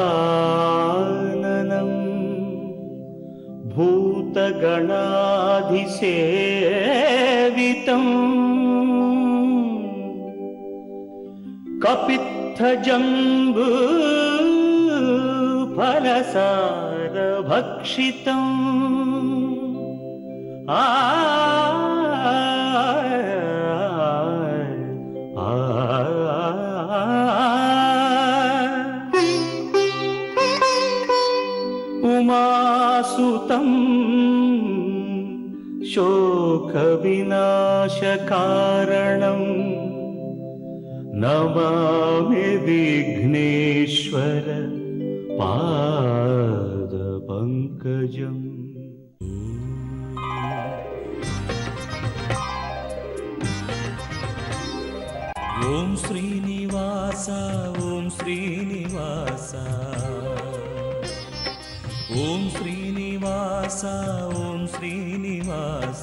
गजाननं भूतगणाधिसेवितं कपित्थजम्बूफलसारभक्षितम् उमासुतं शोकविनाशकारणं नमामि विघ्नेश्वर पादपङ्कजम्। ओम श्रीनिवास ओम श्रीनिवास ओम श्रीनिवास ओम श्रीनिवास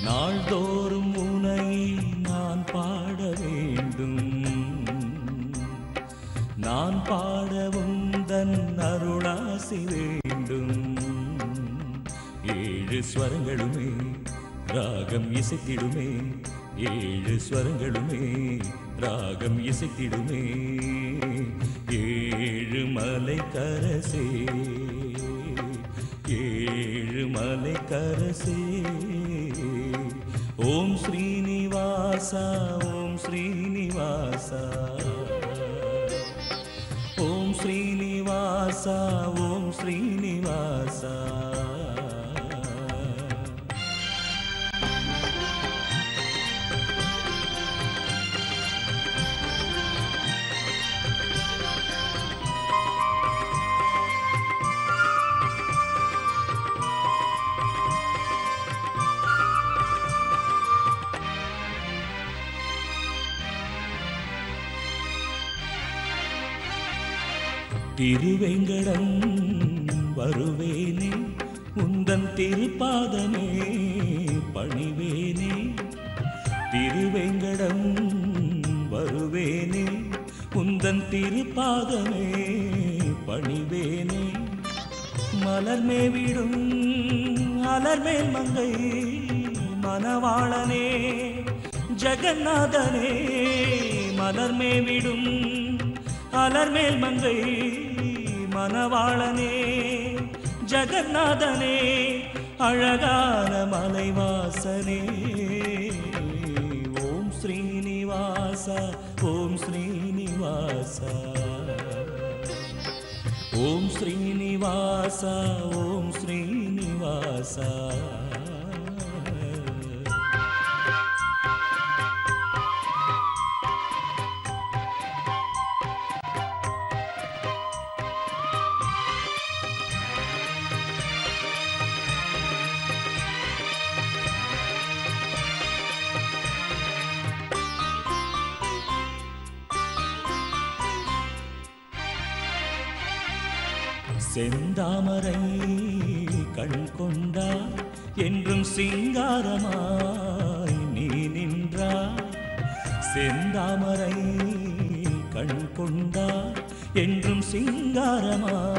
நாள்தோறும் உனை நான் பாட வேண்டும் நான் பாடவும் தன் அருளாசி வேண்டும் ஏழு ஸ்வரங்களுமே ராகம் இசைத்திடுமே ஏழு ஸ்வரங்களுமே ராகம் இசைத்திடுமே ஏழு மலை கரசே ஏழு மலை கரசே ஓம் ஸ்ரீனிவாசா ஓம் ஸ்ரீனிவாசா ஓம் ஸ்ரீனிவாசா ஓம் ஸ்ரீனிவாசா திருவேங்கடம் வருவேனே உந்தன் திருப்பாதமே பணிவேனே திருவேங்கடம் வருவேனே உந்தன் திருப்பாதமே பணிவேனே மலர்மேவிடும் அலர்மேல் மங்கை மணவாளனே ஜெகநாதனே மலர்மேவிடும் அலர்மேல் மங்கை மணவாளனே ஜெகநாதனே அழகான மலைவாசனே ஓம் ஸ்ரீனிவாச ஓம் ஸ்ரீனிவாச ஓம் ஸ்ரீனிவாச ஓம் ஸ்ரீனிவாச செந்தாமரை கண் கொண்டாய் என்றும் சிங்காரமாய் நீ நின்றாய் செந்தாமரை கண் கொண்டாய் என்றும் சிங்காரமாய்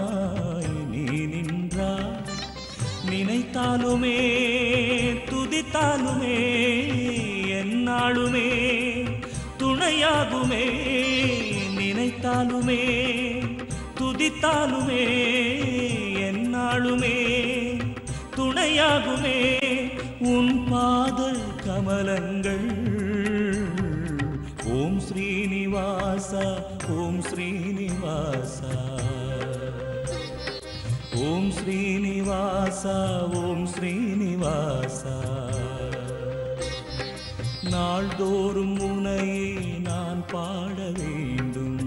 நீ நின்றாய் நினைத்தாலுமே துதித்தாலுமே எந்நாளுமே துணையாகுமே நினைத்தாலுமே துதித்தாலுமே எந்நாளுமே துணையாகுமே உன் பாத கமலங்கள் ஓம் ஸ்ரீனிவாச ஓம் ஸ்ரீனிவாச ஓம் ஸ்ரீனிவாச ஓம் ஸ்ரீனிவாச நாள்தோறும் உனையே நான் பாட வேண்டும்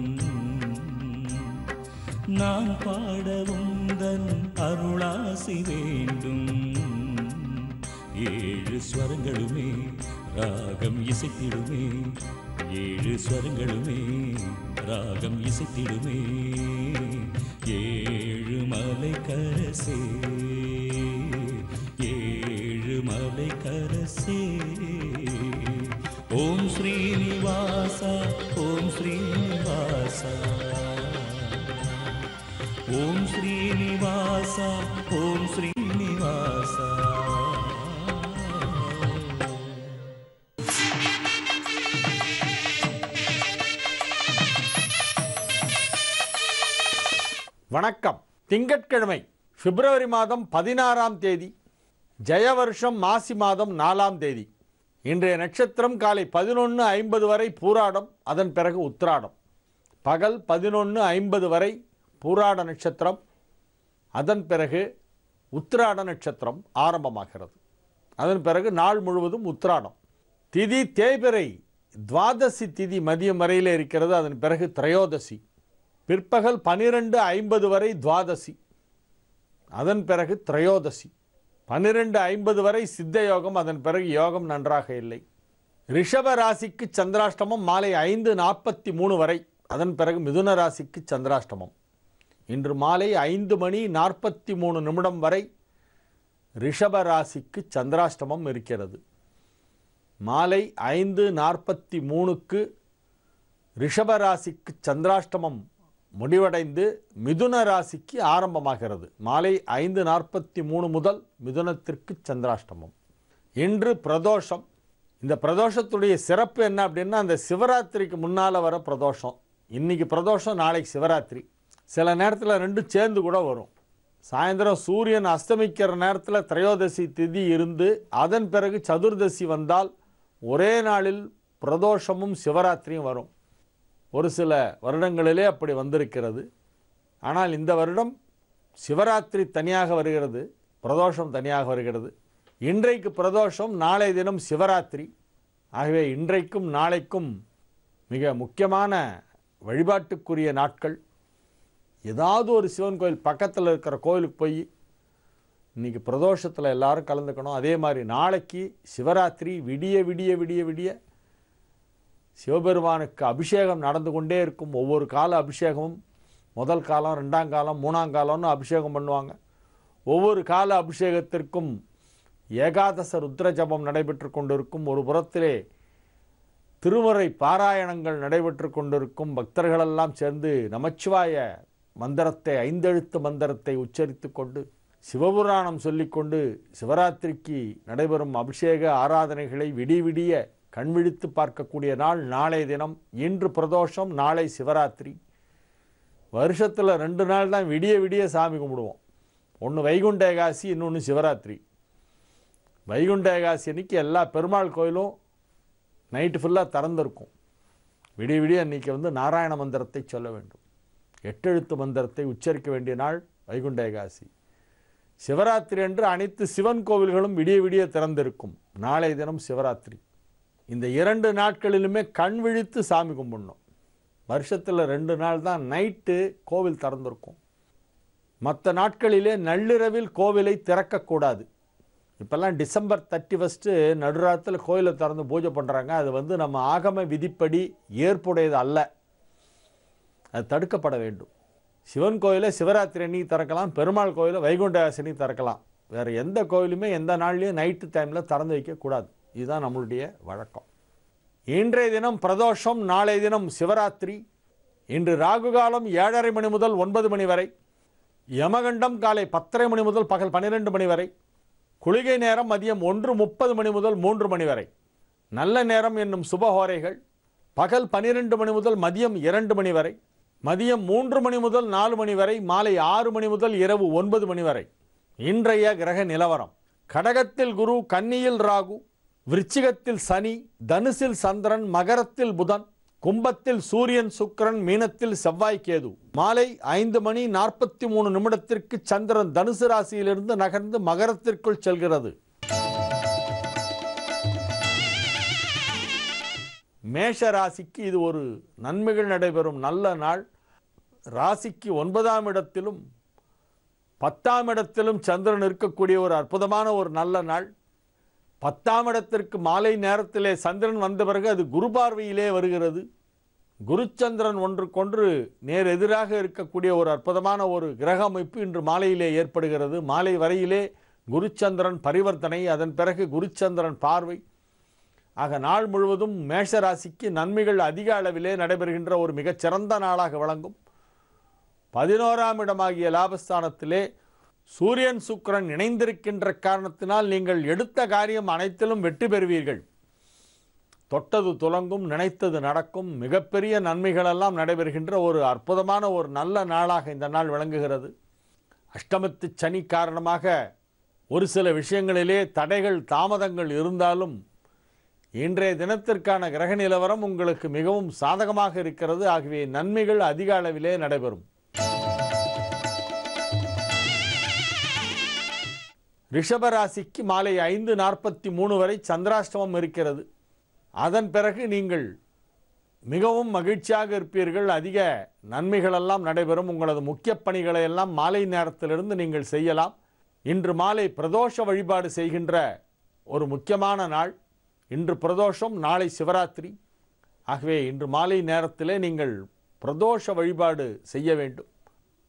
நான் பாடவும் தன் அருளாசி வேண்டும் ஏழு ஸ்வரங்களுமே ராகம் இசைத்திடுமே ஏழு ஸ்வரங்களுமே ராகம் இசைத்திடுமே ஏழு மலை கரசே ஏழு மலை கரசே ஓம் ஸ்ரீனிவாச ஓம் ஸ்ரீனிவாச శ్రీనివాస ఓం శ్రీనివాస. வணக்கம். திங்கட்கிழமை பிப்ரவரி மாதம் 16ஆம் தேதி, ஜெயவருஷம் மாசி மாதம் 4ஆம் தேதி. இன்றைய நட்சத்திரம் காலை 11:50 வரை பூராடம், அதன் பிறகு உத்திராடம். பகல் 11:50 வரை பூராட நட்சத்திரம், அதன் பிறகு உத்திராட நட்சத்திரம் ஆரம்பமாகிறது. அதன் பிறகு நாள் முழுவதும் உத்திராடம். திதி தேய்பிறை துவாதசி திதி மதியம் வரையிலே இருக்கிறது. அதன் பிறகு திரையோதசி. பிற்பகல் 12:50 வரை துவாதசி, அதன் பிறகு திரையோதசி. 12:50 வரை சித்த யோகம், அதன் பிறகு யோகம் நன்றாக இல்லை. ரிஷப ராசிக்கு சந்திராஷ்டமம் மாலை 5:43 வரை, அதன் பிறகு மிதுன ராசிக்கு சந்திராஷ்டமம். இன்று மாலை 5:43 வரை ரிஷப ராசிக்கு சந்திராஷ்டமம் இருக்கிறது. மாலை 5:43க்கு ரிஷப ராசிக்கு சந்திராஷ்டமம் முடிவடைந்து மிதுன ராசிக்கு ஆரம்பமாகிறது. மாலை 5:43 முதல் மிதுனத்திற்கு சந்திராஷ்டமம். இன்று பிரதோஷம். இந்த பிரதோஷத்துடைய சிறப்பு என்ன அப்படின்னா, அந்த சிவராத்திரிக்கு முன்னால் வர பிரதோஷம். இன்றைக்கி பிரதோஷம், நாளைக்கு சிவராத்திரி. சில நேரத்தில் ரெண்டும் சேர்ந்து கூட வரும். சாயந்தரம் சூரியன் அஸ்தமிக்கிற நேரத்தில் திரையோதசி திதி இருந்து அதன் பிறகு சதுர்தசி வந்தால் ஒரே நாளில் பிரதோஷமும் சிவராத்திரியும் வரும். ஒரு சில வருடங்களிலே அப்படி வந்திருக்கிறது. ஆனால் இந்த வருடம் சிவராத்திரி தனியாக வருகிறது, பிரதோஷம் தனியாக வருகிறது. இன்றைக்கு பிரதோஷம், நாளை தினம் சிவராத்திரி. ஆகவே இன்றைக்கும் நாளைக்கும் மிக முக்கியமான வழிபாட்டுக்குரிய நாட்கள். ஏதாவது ஒரு சிவன் கோயில் பக்கத்தில் இருக்கிற கோயிலுக்கு போய் இன்றைக்கி பிரதோஷத்தில் எல்லாரும் கலந்துக்கணும். அதே மாதிரி நாளைக்கு சிவராத்திரி விடிய விடிய விடிய விடிய சிவபெருமானுக்கு அபிஷேகம் நடந்து கொண்டே இருக்கும். ஒவ்வொரு கால அபிஷேகமும் முதல் காலம், 2ஆம் காலம், 3ஆம் காலம்னு அபிஷேகம் பண்ணுவாங்க. ஒவ்வொரு கால அபிஷேகத்திற்கும் ஏகாதச ருத்ர ஜபம் நடைபெற்று கொண்டிருக்கும். ஒரு புறத்திலே திருமுறை பாராயணங்கள் நடைபெற்று கொண்டிருக்கும். பக்தர்களெல்லாம் சேர்ந்து நமச்சிவாய மந்திரத்தை, 5 எழுத்து மந்திரத்தை உச்சரித்து கொண்டு சிவபுராணம் சொல்லிக்கொண்டு சிவராத்திரிக்கு நடைபெறும் அபிஷேக ஆராதனைகளை விடிய விடிய கண்விழித்து பார்க்கக்கூடிய நாள் நாளைய தினம். இன்று பிரதோஷம், நாளை சிவராத்திரி. வருஷத்தில் 2 நாள் தான் விடிய விடிய சாமி கும்பிடுவோம். ஒன்று வைகுண்ட ஏகாசி, இன்னொன்று சிவராத்திரி. வைகுண்ட ஏகாசி அன்றைக்கி எல்லா பெருமாள் கோயிலும் நைட்டு ஃபுல்லாக திறந்திருக்கும். விடிய விடிய அன்றைக்கி நாராயண மந்திரத்தை சொல்ல வேண்டும். 8 எழுத்து மந்திரத்தை உச்சரிக்க வேண்டிய நாள் வைகுண்ட ஏகாசி. சிவராத்திரி அன்று அனைத்து சிவன் கோவில்களும் விடிய விடிய திறந்திருக்கும். நாளைய தினம் சிவராத்திரி. இந்த 2 நாட்களிலுமே கண் விழித்து சாமி கும்பிடணும். வருஷத்தில் 2 நாள் தான் நைட்டு கோவில் திறந்திருக்கும். மற்ற நாட்களிலே நள்ளிரவில் கோவிலை திறக்கக்கூடாது. இப்போல்லாம் டிசம்பர் 31 நடுராத்தில் கோயிலை திறந்து பூஜை பண்ணுறாங்க. அது நம்ம ஆகம விதிப்படி ஏற்புடையது அல்ல. அது தடுக்கப்பட வேண்டும். சிவன் கோயிலை சிவராத்திரி அன்னைக்கு திறக்கலாம், பெருமாள் கோயிலை வைகுண்ட ஏகாதசி திறக்கலாம். வேறு எந்த கோயிலுமே எந்த நாள்லையும் நைட்டு டைமில் திறந்து வைக்கக்கூடாது. இதுதான் நம்மளுடைய வழக்கம். இன்றைய தினம் பிரதோஷம், நாளைய தினம் சிவராத்திரி. இன்று ராகு காலம் 7:30 மணி முதல் 9 மணி வரை. யமகண்டம் காலை 10:30 மணி முதல் பகல் 12 மணி வரை. குளிகை நேரம் மதியம் 1:30 மணி முதல் 3 மணி வரை. நல்ல நேரம் என்னும் சுபஹோரைகள் பகல் 12 மணி முதல் மதியம் 2 மணி வரை, மதியம் 3 மணி முதல் 4 மணி வரை, மாலை 6 மணி முதல் இரவு 9 மணி வரை. இன்றைய கிரக நிலவரம்: கடகத்தில் குரு, கன்னியில் ராகு, விருச்சிகத்தில் சனி, தனுசில் சந்திரன், மகரத்தில் புதன், கும்பத்தில் சூரியன் சுக்கிரன், மீனத்தில் செவ்வாய் கேது. மாலை 5:43 சந்திரன் தனுசு ராசியிலிருந்து நகர்ந்து மகரத்திற்குள் செல்கிறது. மேஷ ராசிக்கு இது ஒரு நன்மைகள் நடைபெறும் நல்ல நாள். ராசிக்கு 9ஆம் இடத்திலும் 10ஆம் இடத்திலும் சந்திரன் இருக்கக்கூடிய ஒரு அற்புதமான ஒரு நல்ல நாள். 10ஆம் இடத்திற்கு மாலை நேரத்திலே சந்திரன் வந்த பிறகு அது குரு பார்வையிலே வருகிறது. குருச்சந்திரன் ஒன்றுக்கொன்று நேர் எதிராக இருக்கக்கூடிய ஒரு அற்புதமான ஒரு கிரக அமைப்பு இன்று மாலையிலே ஏற்படுகிறது. மாலை வரையிலே குருச்சந்திரன் பரிவர்த்தனை, அதன் பிறகு குருச்சந்திரன் பார்வை. ஆக நாள் முழுவதும் மேஷராசிக்கு நன்மைகள் அதிக அளவிலே நடைபெறுகின்ற ஒரு மிகச்சிறந்த நாளாக விளங்கும். 11ஆம் இடமாகிய லாபஸ்தானத்திலே சூரியன் சுக்கிரன் இணைந்திருக்கின்ற காரணத்தினால் நீங்கள் எடுத்த காரியம் அனைத்திலும் வெற்றி பெறுவீர்கள். தொட்டது துலங்கும், நினைத்தது நடக்கும், மிகப்பெரிய நன்மைகளெல்லாம் நடைபெறுகின்ற ஒரு அற்புதமான ஒரு நல்ல நாளாக இந்த நாள் விளங்குகிறது. அஷ்டமத்து சனி காரணமாக ஒரு சில விஷயங்களிலே தடைகள் தாமதங்கள் இருந்தாலும் இன்றைய தினத்திற்கான கிரக நிலவரம் உங்களுக்கு மிகவும் சாதகமாக இருக்கிறது. ஆகவே நன்மைகள் அதிக அளவிலே நடைபெறும். ரிஷபராசிக்கு மாலை 5:43 வரை சந்திராஷ்டமம் இருக்கிறது. அதன் பிறகு நீங்கள் மிகவும் மகிழ்ச்சியாக இருப்பீர்கள். அதிக நன்மைகளெல்லாம் நடைபெறும். உங்களது முக்கிய பணிகளை எல்லாம் மாலை நேரத்திலிருந்து நீங்கள் செய்யலாம். இன்று மாலை பிரதோஷ வழிபாடு செய்கின்ற ஒரு முக்கியமான நாள். இன்று பிரதோஷம், நாளை சிவராத்திரி. ஆகவே இன்று மாலை நேரத்திலே நீங்கள் பிரதோஷ வழிபாடு செய்ய வேண்டும்.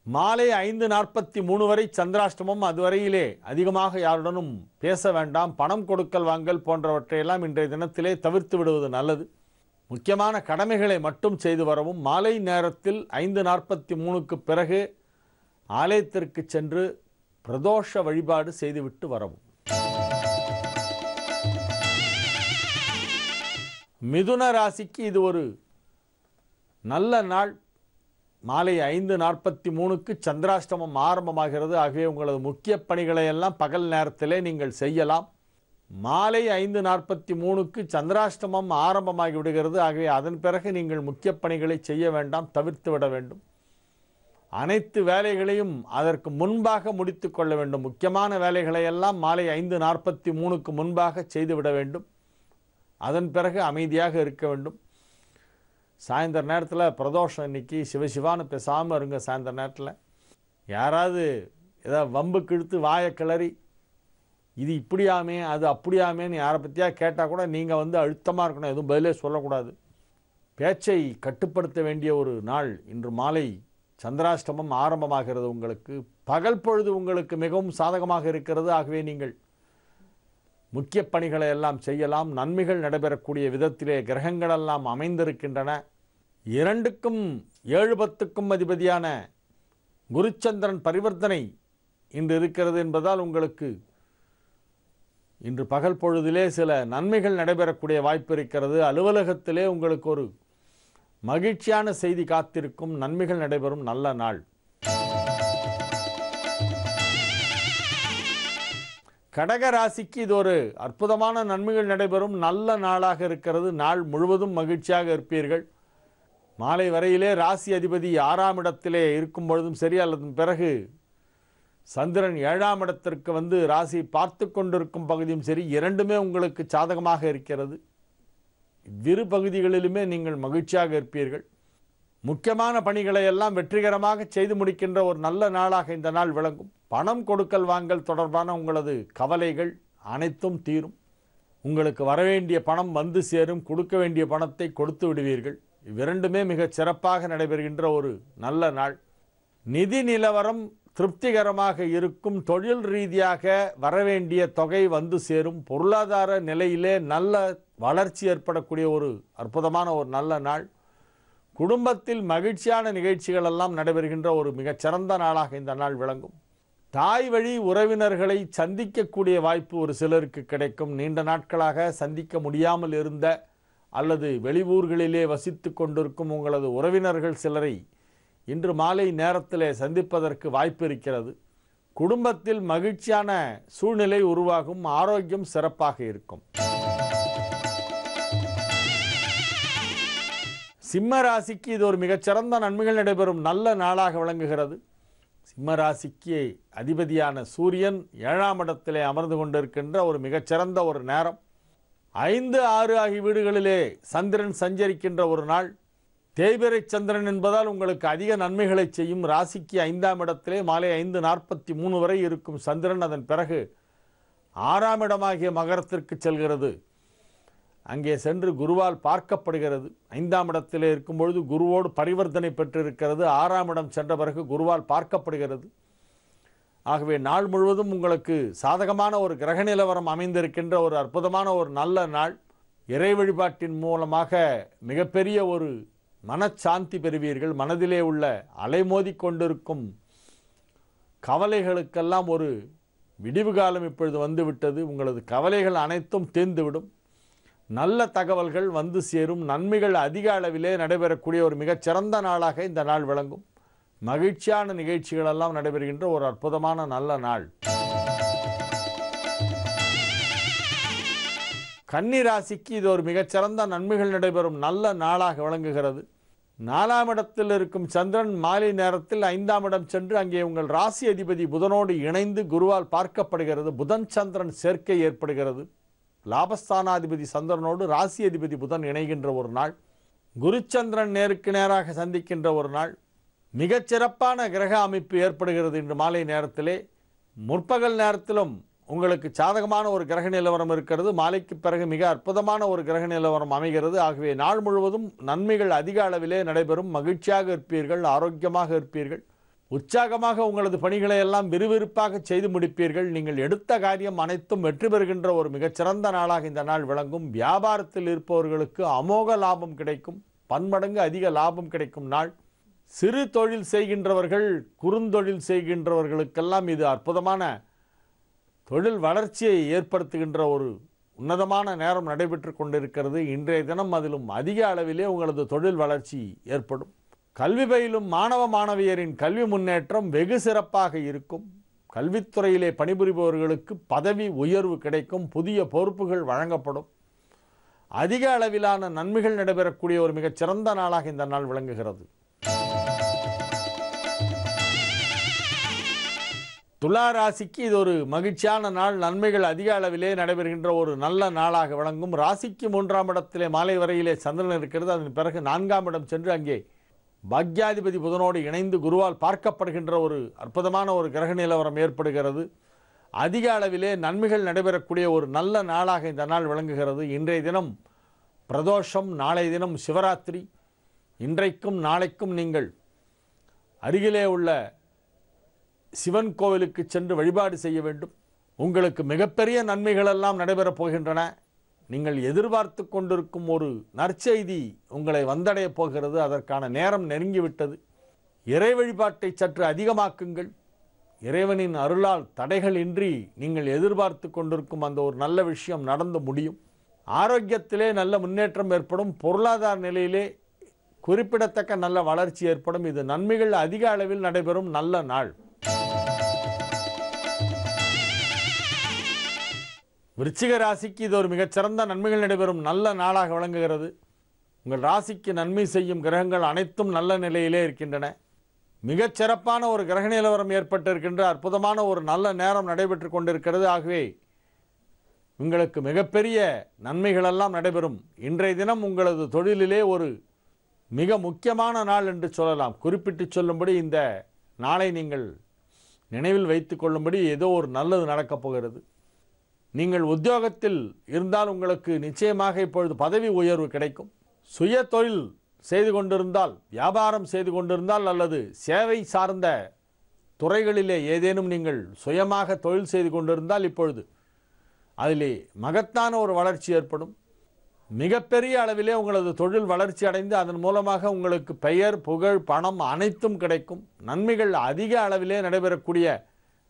மாலை 5:43 வரை சந்திராஷ்டமம். அதுவரையிலே அதிகமாக யாருடனும் பேச வேண்டாம். பணம் கொடுக்கல் வாங்கல் போன்றவற்றையெல்லாம் இன்றைய தினத்திலே தவிர்த்து விடுவது நல்லது. முக்கியமான கடமைகளை மட்டும் செய்து வரவும். மாலை நேரத்தில் 5:43க்கு பிறகு ஆலயத்திற்கு சென்று பிரதோஷ வழிபாடு செய்துவிட்டு வரவும். மிதுன ராசிக்கு இது ஒரு நல்ல நாள். மாலை 5:43க்கு சந்திராஷ்டமம் ஆரம்பமாகிறது. ஆகவே உங்களது முக்கிய பணிகளை எல்லாம் பகல் நேரத்திலே நீங்கள் செய்யலாம். மாலை 5:43க்கு சந்திராஷ்டமம் ஆரம்பமாகி விடுகிறது. ஆகவே அதன் பிறகு நீங்கள் முக்கிய பணிகளை செய்ய வேண்டாம், தவிர்த்து விட வேண்டும். அனைத்து வேலைகளையும் அதற்கு முன்பாக முடித்து கொள்ள வேண்டும். முக்கியமான வேலைகளை எல்லாம் மாலை 5:43க்கு முன்பாக செய்துவிட வேண்டும். அதன் பிறகு அமைதியாக இருக்க வேண்டும். சாயந்தர நேரத்தில் பிரதோஷம் இன்னைக்கு சிவசிவான்னு பேசாமல் இருங்க. சாயந்தர நேரத்தில் யாராவது ஏதாவது வம்பு கிழுத்து வாயை கிளறி இது இப்படியாமே அது அப்படியாமேன்னு யாரை பற்றியா கேட்டால் கூட நீங்கள் அழுத்தமாக இருக்கணும். எதுவும் பதிலே சொல்லக்கூடாது. பேச்சை கட்டுப்படுத்த வேண்டிய ஒரு நாள். இன்று மாலை சந்திராஷ்டமம் ஆரம்பமாகிறது. உங்களுக்கு பகல் பொழுது உங்களுக்கு மிகவும் சாதகமாக இருக்கிறது. ஆகவே நீங்கள் முக்கிய பணிகளை எல்லாம் செய்யலாம். நன்மைகள் நடைபெறக்கூடிய விதத்திலே கிரகங்களெல்லாம் அமைந்திருக்கின்றன. 2க்கும் 7-10க்கும் அதிபதியான குருச்சந்திரன் பரிவர்த்தனை இன்று இருக்கிறது என்பதால் உங்களுக்கு இன்று பகல் பொழுதிலே சில நன்மைகள் நடைபெறக்கூடிய வாய்ப்பு இருக்கிறது. அலுவலகத்திலே உங்களுக்கு ஒரு மகிழ்ச்சியான செய்தி காத்திருக்கும். நன்மைகள் நடைபெறும் நல்ல நாள். கடக ராசிக்கு இது ஒரு அற்புதமான நன்மைகள் நடைபெறும் நல்ல நாளாக இருக்கிறது. நாள் முழுவதும் மகிழ்ச்சியாக இருப்பீர்கள். மாலை வரையிலே ராசி அதிபதி 6ஆம் இடத்திலே இருக்கும் பொழுதும் சரி, அல்லது பிறகு சந்திரன் 7ஆம் இடத்திற்கு ராசி பார்த்து கொண்டிருக்கும் பகுதியும் சரி, இரண்டுமே உங்களுக்கு சாதகமாக இருக்கிறது. இவ்விரு பகுதிகளிலுமே நீங்கள் மகிழ்ச்சியாக இருப்பீர்கள். முக்கியமான பணிகளை எல்லாம் வெற்றிகரமாக செய்து முடிக்கின்ற ஒரு நல்ல நாளாக இந்த நாள் விளங்கும். பணம் கொடுக்கல் வாங்கல் தொடர்பான உங்களது கவலைகள் அனைத்தும் தீரும். உங்களுக்கு வரவேண்டிய பணம் வந்து சேரும். கொடுக்க வேண்டிய பணத்தை கொடுத்து விடுவீர்கள். இவ்விரண்டுமே மிகச் சிறப்பாக நடைபெறுகின்ற ஒரு நல்ல நாள். நிதி நிலவரம் திருப்திகரமாக இருக்கும். தொழில் ரீதியாக வரவேண்டிய தொகை வந்து சேரும். பொருளாதார நிலையிலே நல்ல வளர்ச்சி ஏற்படக்கூடிய ஒரு அற்புதமான ஒரு நல்ல நாள். குடும்பத்தில் மகிழ்ச்சியான நிகழ்ச்சிகள் எல்லாம் நடைபெறுகின்ற ஒரு மிகச்சிறந்த நாளாக இந்த நாள் விளங்கும். தாய் வழி உறவினர்களை சந்திக்கக்கூடிய வாய்ப்பு ஒரு சிலருக்கு கிடைக்கும். நீண்ட நாட்களாக சந்திக்க முடியாமல் இருந்த அல்லது வெளியூர்களிலே வசித்து கொண்டிருக்கும் உங்களது உறவினர்கள் சிலரை இன்று மாலை நேரத்திலே சந்திப்பதற்கு வாய்ப்பு இருக்கிறது. குடும்பத்தில் மகிழ்ச்சியான சூழ்நிலை உருவாகும். ஆரோக்கியம் சிறப்பாக இருக்கும். சிம்ம ராசிக்கு இது ஒரு மிகச்சிறந்த நன்மைகள் நடைபெறும் நல்ல நாளாக விளங்குகிறது. சிம்ம ராசிக்கு அதிபதியான சூரியன் 7ஆம் இடத்திலே அமர்ந்து கொண்டிருக்கின்ற ஒரு மிகச்சிறந்த ஒரு நேரம். 5, 6 ஆகிய வீடுகளிலே சந்திரன் சஞ்சரிக்கின்ற ஒரு நாள். தேய்பிறை சந்திரன் என்பதால் உங்களுக்கு அதிக நன்மைகளை செய்யும். ராசிக்கு 5ஆம் இடத்திலே மாலை 5:43 வரை இருக்கும் சந்திரன் அதன் பிறகு 6ஆம் இடமாகிய மகரத்திற்கு செல்கிறது. அங்கே சென்று குருவால் பார்க்கப்படுகிறது. 5ஆம் இடத்திலே இருக்கும் பொழுது குருவோடு பரிவர்த்தனை பெற்றிருக்கிறது. 6ஆம் இடம் சென்ற பிறகு குருவால் பார்க்கப்படுகிறது. ஆகவே நாள் முழுவதும் உங்களுக்கு சாதகமான ஒரு கிரக நிலவரம் அமைந்திருக்கின்ற ஒரு அற்புதமான ஒரு நல்ல நாள். இறை வழிபாட்டின் மூலமாக மிகப்பெரிய ஒரு மனச்சாந்தி பெறுவீர்கள். மனதிலே உள்ள அலைமோதி கொண்டிருக்கும் கவலைகளுக்கெல்லாம் ஒரு விடிவு காலம் இப்பொழுது வந்துவிட்டது. உங்களது கவலைகள் அனைத்தும் தீர்ந்துவிடும். நல்ல தகவல்கள் வந்து சேரும். நன்மைகள் அதிக அளவிலே நடைபெறக்கூடிய ஒரு மிகச்சிறந்த நாளாக இந்த நாள் விளங்கும். மகிழ்ச்சியான நிகழ்ச்சிகள் எல்லாம் நடைபெறுகின்ற ஒரு அற்புதமான நல்ல நாள். கன்னி ராசிக்கு இது ஒரு மிகச்சிறந்த நன்மைகள் நடைபெறும் நல்ல நாளாக விளங்குகிறது. 4ஆம் இடத்தில் இருக்கும் சந்திரன் மாலை நேரத்தில் 5ஆம் இடம் சென்று அங்கே உங்கள் ராசி அதிபதி புதனோடு இணைந்து குருவால் பார்க்கப்படுகிறது. புதன் சந்திரன் சேர்க்கை ஏற்படுகிறது. லாபஸ்தானாதிபதி சந்திரனோடு ராசி அதிபதி புதன் இணைகின்ற ஒரு நாள். குருச்சந்திரன் நேருக்கு நேராக சந்திக்கின்ற ஒரு நாள். மிகச்சிறப்பான கிரக அமைப்பு ஏற்படுகிறது. இன்று மாலை நேரத்திலே முற்பகல் நேரத்திலும் உங்களுக்கு சாதகமான ஒரு கிரக நிலவரம் இருக்கிறது. மாலைக்கு பிறகு மிக அற்புதமான ஒரு கிரக நிலவரம் அமைகிறது. ஆகவே நாள் முழுவதும் நன்மைகள் அதிக அளவிலே நடைபெறும். மகிழ்ச்சியாக இருப்பீர்கள், ஆரோக்கியமாக இருப்பீர்கள், உற்சாகமாக உங்களது பணிகளை எல்லாம் விறுவிறுப்பாக செய்து முடிப்பீர்கள். நீங்கள் எடுத்த காரியம் அனைத்தும் வெற்றி பெறுகின்ற ஒரு மிகச்சிறந்த நாளாக இந்த நாள் விளங்கும். வியாபாரத்தில் இருப்பவர்களுக்கு அமோக லாபம் கிடைக்கும். பன்மடங்கு அதிக லாபம் கிடைக்கும் நாள். சிறு தொழில் செய்கின்றவர்கள், குறுந்தொழில் செய்கின்றவர்களுக்கெல்லாம் இது அற்புதமான தொழில் வளர்ச்சியை ஏற்படுத்துகின்ற ஒரு உன்னதமான நேரம் நடைபெற்று கொண்டிருக்கிறது. இன்றைய தினம் அதிலும் அதிக அளவிலே உங்களது தொழில் வளர்ச்சி ஏற்படும். கல்வி பயிலும் மாணவ மாணவியரின் கல்வி முன்னேற்றம் வெகு சிறப்பாக இருக்கும். கல்வித்துறையிலே பணிபுரிபவர்களுக்கு பதவி உயர்வு கிடைக்கும். புதிய பொறுப்புகள் வழங்கப்படும். அதிக அளவிலான நன்மைகள் நடைபெறக்கூடிய ஒரு மிகச்சிறந்த நாளாக இந்த நாள் விளங்குகிறது. துலா ராசிக்கு இது ஒரு மகிழ்ச்சியான நாள். நன்மைகள் அதிக அளவிலே நடைபெறுகின்ற ஒரு நல்ல நாளாக விளங்கும். ராசிக்கு 3ஆம் இடத்திலே மாலை வரையிலே சந்திரன் இருக்கிறது. அதன் பிறகு 4ஆம் இடம் சென்று அங்கே பாக்யாதிபதி புதனோடு இணைந்து குருவால் பார்க்கப்படுகின்ற ஒரு அற்புதமான ஒரு கிரக நிலவரம் ஏற்படுகிறது. அதிக அளவிலே நன்மைகள் நடைபெறக்கூடிய ஒரு நல்ல நாளாக இந்த நாள் விளங்குகிறது. இன்றைய தினம் பிரதோஷம், நாளைய தினம் சிவராத்திரி. இன்றைக்கும் நாளைக்கும் நீங்கள் அருகிலே உள்ள சிவன் கோவிலுக்கு சென்று வழிபாடு செய்ய வேண்டும். உங்களுக்கு மிகப்பெரிய நன்மைகள் எல்லாம் நடைபெறப் போகின்றன. நீங்கள் எதிர்பார்த்து கொண்டிருக்கும் ஒரு நற்செய்தி உங்களை வந்தடைய போகிறது. அதற்கான நேரம் நெருங்கிவிட்டது. இறை வழிபாட்டை சற்று அதிகமாக்குங்கள். இறைவனின் அருளால் தடைகள் இன்றி நீங்கள் எதிர்பார்த்து கொண்டிருக்கும் அந்த ஒரு நல்ல விஷயம் நடந்து முடியும். ஆரோக்கியத்திலே நல்ல முன்னேற்றம் ஏற்படும். பொருளாதார நிலையிலே குறிப்பிடத்தக்க நல்ல வளர்ச்சி ஏற்படும். இது நன்மைகள் அதிக அளவில் நடைபெறும் நல்ல நாள். விருச்சிக ராசிக்கு இது ஒரு மிகச்சிறந்த நன்மைகள் நடைபெறும் நல்ல நாளாக விளங்குகிறது. உங்கள் ராசிக்கு நன்மை செய்யும் கிரகங்கள் அனைத்தும் நல்ல நிலையிலே இருக்கின்றன. மிகச்சிறப்பான ஒரு கிரக நிலவரம் ஏற்பட்டிருக்கின்ற அற்புதமான ஒரு நல்ல நேரம் நடைபெற்று கொண்டிருக்கிறது. ஆகவே உங்களுக்கு மிகப்பெரிய நன்மைகளெல்லாம் நடைபெறும். இன்றைய தினம் உங்களது தொழிலிலே ஒரு மிக முக்கியமான நாள் என்று சொல்லலாம். குறிப்பிட்டு சொல்லும்படி இந்த நாளை நீங்கள் நினைவில் வைத்து கொள்ளும்படி ஏதோ ஒரு நல்லது நடக்கப் போகிறது. நீங்கள் உத்தியோகத்தில் இருந்தால் உங்களுக்கு நிச்சயமாக இப்பொழுது பதவி உயர்வு கிடைக்கும். சுய தொழில் செய்து கொண்டிருந்தால், வியாபாரம் செய்து கொண்டிருந்தால் அல்லது சேவை சார்ந்த துறைகளிலே ஏதேனும் நீங்கள் சுயமாக தொழில் செய்து கொண்டிருந்தால் இப்பொழுது அதிலே மகத்தான ஒரு வளர்ச்சி ஏற்படும். மிகப்பெரிய அளவிலே உங்களது தொழில் வளர்ச்சி அடைந்து அதன் மூலமாக உங்களுக்கு பெயர், புகழ், பணம் அனைத்தும் கிடைக்கும். நன்மைகள் அதிக அளவிலே நடைபெறக்கூடிய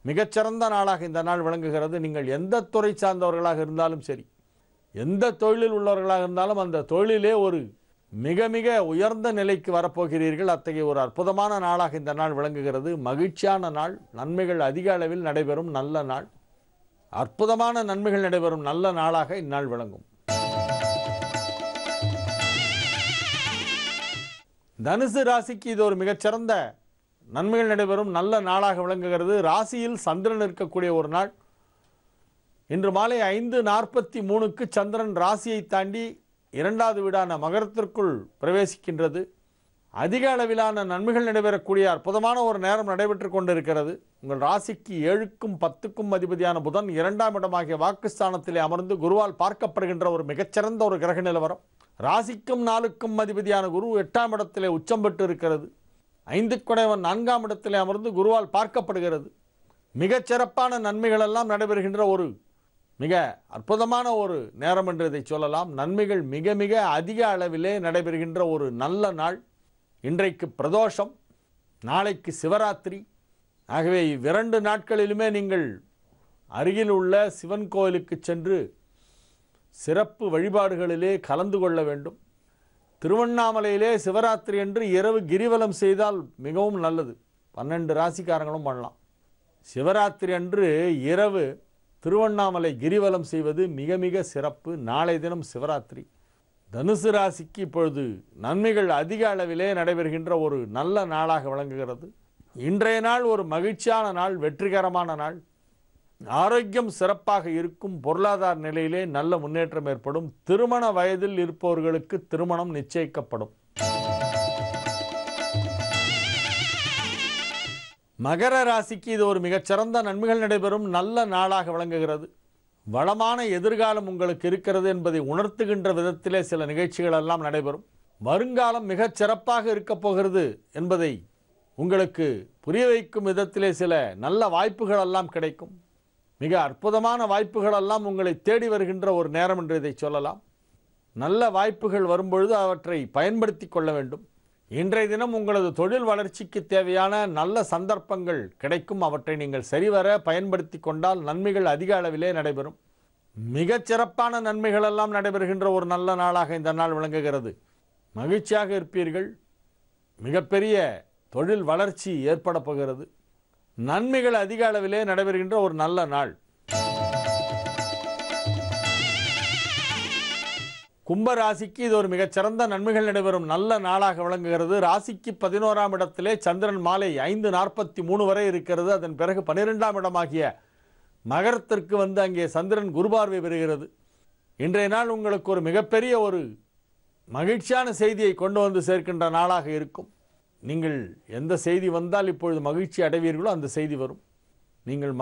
மிகச்சிறந்த நாளாக இந்த நாள் விளங்குகிறது. நீங்கள் எந்த துறை சார்ந்தவர்களாக இருந்தாலும் சரி, எந்த தொழிலில் உள்ளவர்களாக இருந்தாலும் அந்த தொழிலே ஒரு மிக மிக உயர்ந்த நிலைக்கு வரப்போகிறீர்கள். அத்தகைய ஒரு அற்புதமான நாளாக இந்த நாள் விளங்குகிறது. மகிழ்ச்சியான நாள். நன்மைகள் அதிக அளவில் நடைபெறும் நல்ல நாள். அற்புதமான நன்மைகள் நடைபெறும் நல்ல நாளாக இந்நாள் விளங்கும். தனுசு ராசிக்கு இது ஒரு மிகச்சிறந்த நன்மைகள் நடைபெறும் நல்ல நாளாக விளங்குகிறது. ராசியில் சந்திரன் இருக்கக்கூடிய ஒரு நாள். இன்று மாலை 5:43க்கு சந்திரன் ராசியை தாண்டி 2வது வீடான மகரத்திற்குள் பிரவேசிக்கின்றது. அதிக அளவிலான நன்மைகள் நடைபெறக்கூடிய அற்புதமான ஒரு நேரம் நடைபெற்று கொண்டிருக்கிறது. உங்கள் ராசிக்கு 7க்கும் 10க்கும் அதிபதியான புதன் 2ஆம் இடமாகிய வாக்குஸ்தானத்திலே அமர்ந்து குருவால் பார்க்கப்படுகின்ற ஒரு மிகச்சிறந்த ஒரு கிரக நிலவரம். ராசிக்கும் 4க்கும் அதிபதியான குரு 8ஆம் இடத்திலே உச்சம் பெற்று இருக்கிறது. 5க்குடையவன் 4ஆம் இடத்திலே அமர்ந்து குருவால் பார்க்கப்படுகிறது. மிகச்சிறப்பான நன்மைகள் எல்லாம் நடைபெறுகின்ற ஒரு மிக அற்புதமான ஒரு நேரம் என்று இதை சொல்லலாம். நன்மைகள் மிக மிக அதிக அளவிலே நடைபெறுகின்ற ஒரு நல்ல நாள். இன்றைக்கு பிரதோஷம், நாளைக்கு சிவராத்திரி. ஆகவே இவ்விரண்டு நாட்களிலுமே நீங்கள் அருகில் உள்ள சிவன் கோயிலுக்கு சென்று சிறப்பு வழிபாடுகளிலே கலந்து கொள்ள வேண்டும். திருவண்ணாமலையிலே சிவராத்திரி அன்று இரவு கிரிவலம் செய்தால் மிகவும் நல்லது. 12 ராசிக்காரங்களும் பண்ணலாம். சிவராத்திரி அன்று இரவு திருவண்ணாமலை கிரிவலம் செய்வது மிக மிக சிறப்பு. நாளை தினம் சிவராத்திரி. தனுசு ராசிக்கு இப்பொழுது நன்மைகள் அதிக அளவிலே நடைபெறுகின்ற ஒரு நல்ல நாளாக விளங்குகிறது. இன்றைய நாள் ஒரு மகிழ்ச்சியான நாள், வெற்றிகரமான நாள். ஆரோக்கியம் சிறப்பாக இருக்கும். பொருளாதார நிலையிலே நல்ல முன்னேற்றம் ஏற்படும். திருமண வயதில் இருப்பவர்களுக்கு திருமணம் நிச்சயிக்கப்படும். மகர ராசிக்கு இது ஒரு மிகச்சிறந்த நன்மைகள் நடைபெறும் நல்ல நாளாக விளங்குகிறது. வளமான எதிர்காலம் உங்களுக்கு இருக்கிறது என்பதை உணர்த்துகின்ற விதத்திலே சில நிகழ்ச்சிகள் எல்லாம் நடைபெறும். வருங்காலம் மிகச் சிறப்பாக இருக்கப் போகிறது என்பதை உங்களுக்கு புரிய வைக்கும் விதத்திலே சில நல்ல வாய்ப்புகள் எல்லாம் கிடைக்கும். மிக அற்புதமான வாய்ப்புகள் எல்லாம் உங்களை தேடி வருகின்ற ஒரு நேரம் என்று இதை சொல்லலாம். நல்ல வாய்ப்புகள் வரும்பொழுது அவற்றை பயன்படுத்தி கொள்ள வேண்டும். இன்றைய தினம் உங்களது தொழில் வளர்ச்சிக்கு தேவையான நல்ல சந்தர்ப்பங்கள் கிடைக்கும். அவற்றை நீங்கள் சரிவர பயன்படுத்தி கொண்டால் நன்மைகள் அதிக அளவிலே நடைபெறும். மிகச்சிறப்பான நன்மைகள் எல்லாம் நடைபெறுகின்ற ஒரு நல்ல நாளாக இந்த நாள் விளங்குகிறது. மகிழ்ச்சியாக இருப்பீர்கள். மிகப்பெரிய தொழில் வளர்ச்சி ஏற்பட போகிறது. நன்மைகள் அதிக அளவிலே நடைபெறுகின்ற ஒரு நல்ல நாள். கும்ப ராசிக்கு இது ஒரு மிகச்சிறந்த நன்மைகள் நடைபெறும் நல்ல நாளாக விளங்குகிறது. ராசிக்கு 11ஆம் இடத்திலே சந்திரன் மாலை 5:43 வரை இருக்கிறது. அதன் பிறகு 12ஆம் இடமாகிய மகரத்திற்கு வந்து அங்கே சந்திரன் குருபார்வை பெறுகிறது. இன்றைய நாள் உங்களுக்கு ஒரு மிகப்பெரிய ஒரு மகிழ்ச்சியான செய்தியை கொண்டு வந்து சேர்க்கின்ற நாளாக இருக்கும். நீங்கள் எந்த செய்தி வந்தால் இப்பொழுது மகிழ்ச்சி அடைவீர்களோ அந்த செய்தி வரும். நீங்கள்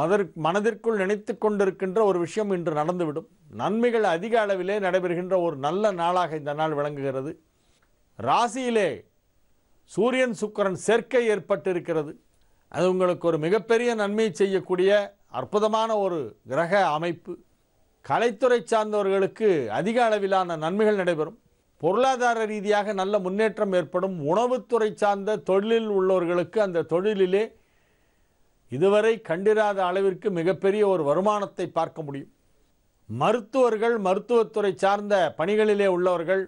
மனதிற்குள் நினைத்து கொண்டிருக்கின்ற ஒரு விஷயம் இன்று நடந்துவிடும். நன்மைகள் அதிக அளவிலே நடைபெறுகின்ற ஒரு நல்ல நாளாக இந்த நாள் விளங்குகிறது. ராசியிலே சூரியன் சுக்கிரன் சேர்க்கை ஏற்பட்டிருக்கிறது. அது உங்களுக்கு ஒரு மிகப்பெரிய நன்மை செய்யக்கூடிய அற்புதமான ஒரு கிரக அமைப்பு. கலைத்துறை சார்ந்தவர்களுக்கு அதிக அளவிலான நன்மைகள் நடைபெறும். பொருளாதார ரீதியாக நல்ல முன்னேற்றம் ஏற்படும். உணவுத்துறை சார்ந்த தொழிலில் உள்ளவர்களுக்கு அந்த தொழிலிலே இதுவரை கண்டிராத அளவிற்கு மிகப்பெரிய ஒரு வருமானத்தை பார்க்க முடியும். மருத்துவர்கள், மருத்துவத்துறை சார்ந்த பணிகளிலே உள்ளவர்கள்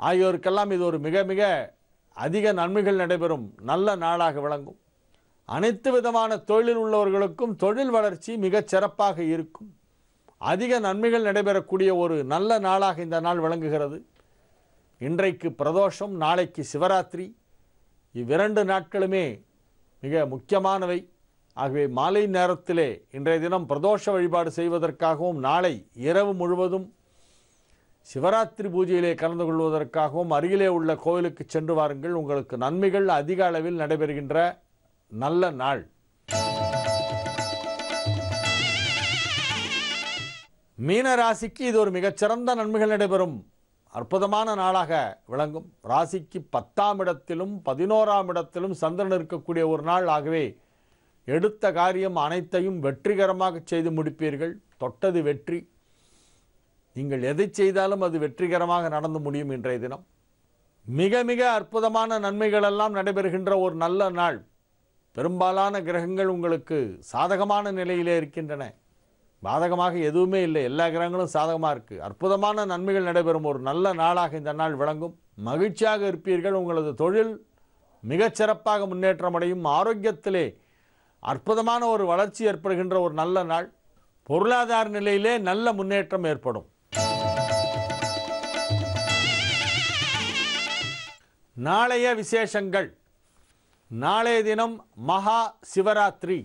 ஆகியோருக்கெல்லாம் இது ஒரு மிக மிக அதிக நன்மைகள் நடைபெறும் நல்ல நாளாக விளங்கும். அனைத்து விதமான தொழிலில் உள்ளவர்களுக்கும் தொழில் வளர்ச்சி மிகச் சிறப்பாக இருக்கும். அதிக நன்மைகள் நடைபெறக்கூடிய ஒரு நல்ல நாளாக இந்த நாள் விளங்குகிறது. இன்றைக்கு பிரதோஷம், நாளைக்கு சிவராத்திரி. இவ்விரண்டு நாட்களுமே மிக முக்கியமானவை. ஆகவே மாலை நேரத்திலே இன்றைய தினம் பிரதோஷ வழிபாடு செய்வதற்காகவும் நாளை இரவு முழுவதும் சிவராத்திரி பூஜையிலே கலந்து கொள்வதற்காகவும் அருகிலே உள்ள கோவிலுக்கு சென்று வாருங்கள். உங்களுக்கு நன்மைகள் அதிக அளவில் நடைபெறுகின்ற நல்ல நாள். மீன ராசிக்கு இது ஒரு மிகச்சிறந்த நன்மைகள் நடைபெறும் அற்புதமான நாளாக விளங்கும். ராசிக்கு 10ஆம் இடத்திலும் 11ஆம் இடத்திலும் சந்திரன் இருக்கக்கூடிய ஒரு நாள். ஆகவே எடுத்த காரியம் அனைத்தையும் வெற்றிகரமாக செய்து முடிப்பீர்கள். தொட்டது வெற்றி. நீங்கள் எதை செய்தாலும் அது வெற்றிகரமாக நடந்து முடியும். இன்றைய தினம் மிக மிக அற்புதமான நன்மைகள் எல்லாம் நடைபெறுகின்ற ஒரு நல்ல நாள். பெரும்பாலான கிரகங்கள் உங்களுக்கு சாதகமான நிலையிலே இருக்கின்றன. பாதகமாக எதுவுமே இல்லை. எல்லா கிரகங்களும் சாதகமாக இருக்குது. அற்புதமான நன்மைகள் நடைபெறும் ஒரு நல்ல நாளாக இந்த நாள் விளங்கும். மகிழ்ச்சியாக இருப்பீர்கள். உங்களது தொழில் மிகச்சிறப்பாக முன்னேற்றம் அடையும். ஆரோக்கியத்திலே அற்புதமான ஒரு வளர்ச்சி ஏற்படுகின்ற ஒரு நல்ல நாள். பொருளாதார நிலையிலே நல்ல முன்னேற்றம் ஏற்படும். நாளைய விசேஷங்கள். நாளைய தினம் மகா சிவராத்திரி.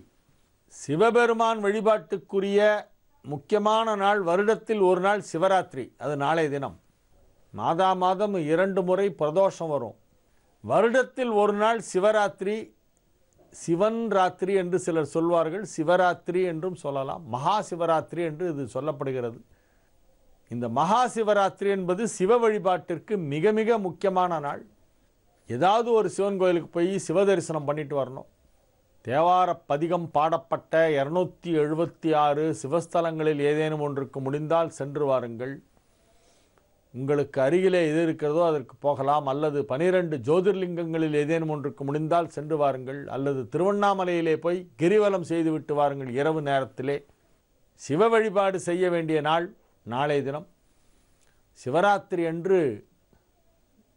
சிவபெருமான் வழிபாட்டுக்குரிய முக்கியமான நாள். வருடத்தில் ஒரு நாள் சிவராத்திரி. அது நாளைய தினம். மாதம் 2 முறை பிரதோஷம் வரும். வருடத்தில் ஒரு நாள் சிவராத்திரி. சிவன் ராத்திரி என்று சிலர் சொல்வார்கள். சிவராத்திரி என்றும் சொல்லலாம். மகா சிவராத்திரி என்று இது சொல்லப்படுகிறது. இந்த மகா சிவராத்திரி என்பது சிவ வழிபாட்டிற்கு மிக மிக முக்கியமான நாள். ஏதாவது ஒரு சிவன் கோயிலுக்கு போய் சிவ தரிசனம் பண்ணிட்டு வரணும். தேவார பதிகம் பாடப்பட்ட 276 சிவஸ்தலங்களில் ஏதேனும் ஒன்றுக்கு முடிந்தால் சென்று வாருங்கள். உங்களுக்கு அருகிலே எது இருக்கிறதோ அதற்கு போகலாம். அல்லது 12 ஜோதிர்லிங்கங்களில் ஏதேனும் ஒன்றுக்கு முடிந்தால் சென்று வாருங்கள். அல்லது திருவண்ணாமலையிலே போய் கிரிவலம் செய்துவிட்டு வாருங்கள். இரவு நேரத்திலே சிவ வழிபாடு செய்ய வேண்டிய நாள் நாளைய தினம். சிவராத்திரி அன்று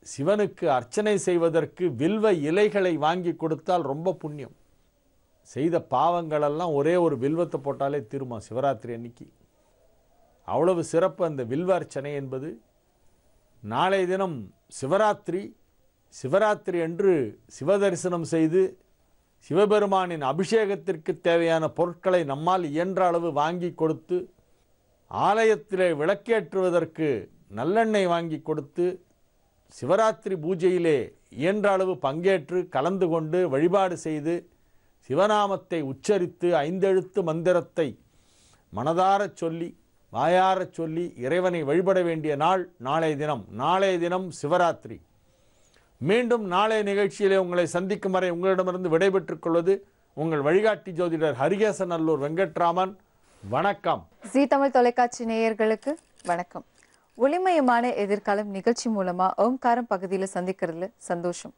சிவனுக்கு அர்ச்சனை செய்வதற்கு வில்வ இலைகளை வாங்கி கொடுத்தால் ரொம்ப புண்ணியம். செய்த பாவங்களெல்லாம் ஒரே ஒரு வில்வத்தை போட்டாலே தீருமா சிவராத்திரி அன்னைக்கு. அவ்வளவு சிறப்பு அந்த வில்வ அர்ச்சனை என்பது. நாளைய தினம் சிவராத்திரி. சிவராத்திரி அன்று சிவதரிசனம் செய்து சிவபெருமானின் அபிஷேகத்திற்கு தேவையான பொருட்களை நம்மால் இயன்ற அளவு வாங்கி கொடுத்து, ஆலயத்திலே விளக்கேற்றுவதற்கு நல்லெண்ணெய் வாங்கி கொடுத்து, சிவராத்திரி பூஜையிலே இயன்ற அளவு பங்கேற்று கலந்து கொண்டு வழிபாடு செய்து சிவநாமத்தை உச்சரித்து 5 எழுத்து மந்திரத்தை மனதாரச் சொல்லி வாயாரச் சொல்லி இறைவனை வழிபட வேண்டிய நாள் நாளைய தினம். நாளைய தினம் சிவராத்திரி. மீண்டும் நாளைய நிகழ்ச்சியிலே உங்களை சந்திக்கும் வரை உங்களிடமிருந்து விடைபெற்றுக் கொள்வது உங்கள் வழிகாட்டி ஜோதிடர் ஹரிகேசநல்லூர் வெங்கட்ராமன். வணக்கம். ஜீ தமிழ் தொலைக்காட்சி நேயர்களுக்கு வணக்கம். ஒளிமயமான எதிர்காலம் நிகழ்ச்சி மூலமா ஓம்காரம் பகுதியில் சந்திக்கிறதுல சந்தோஷம்.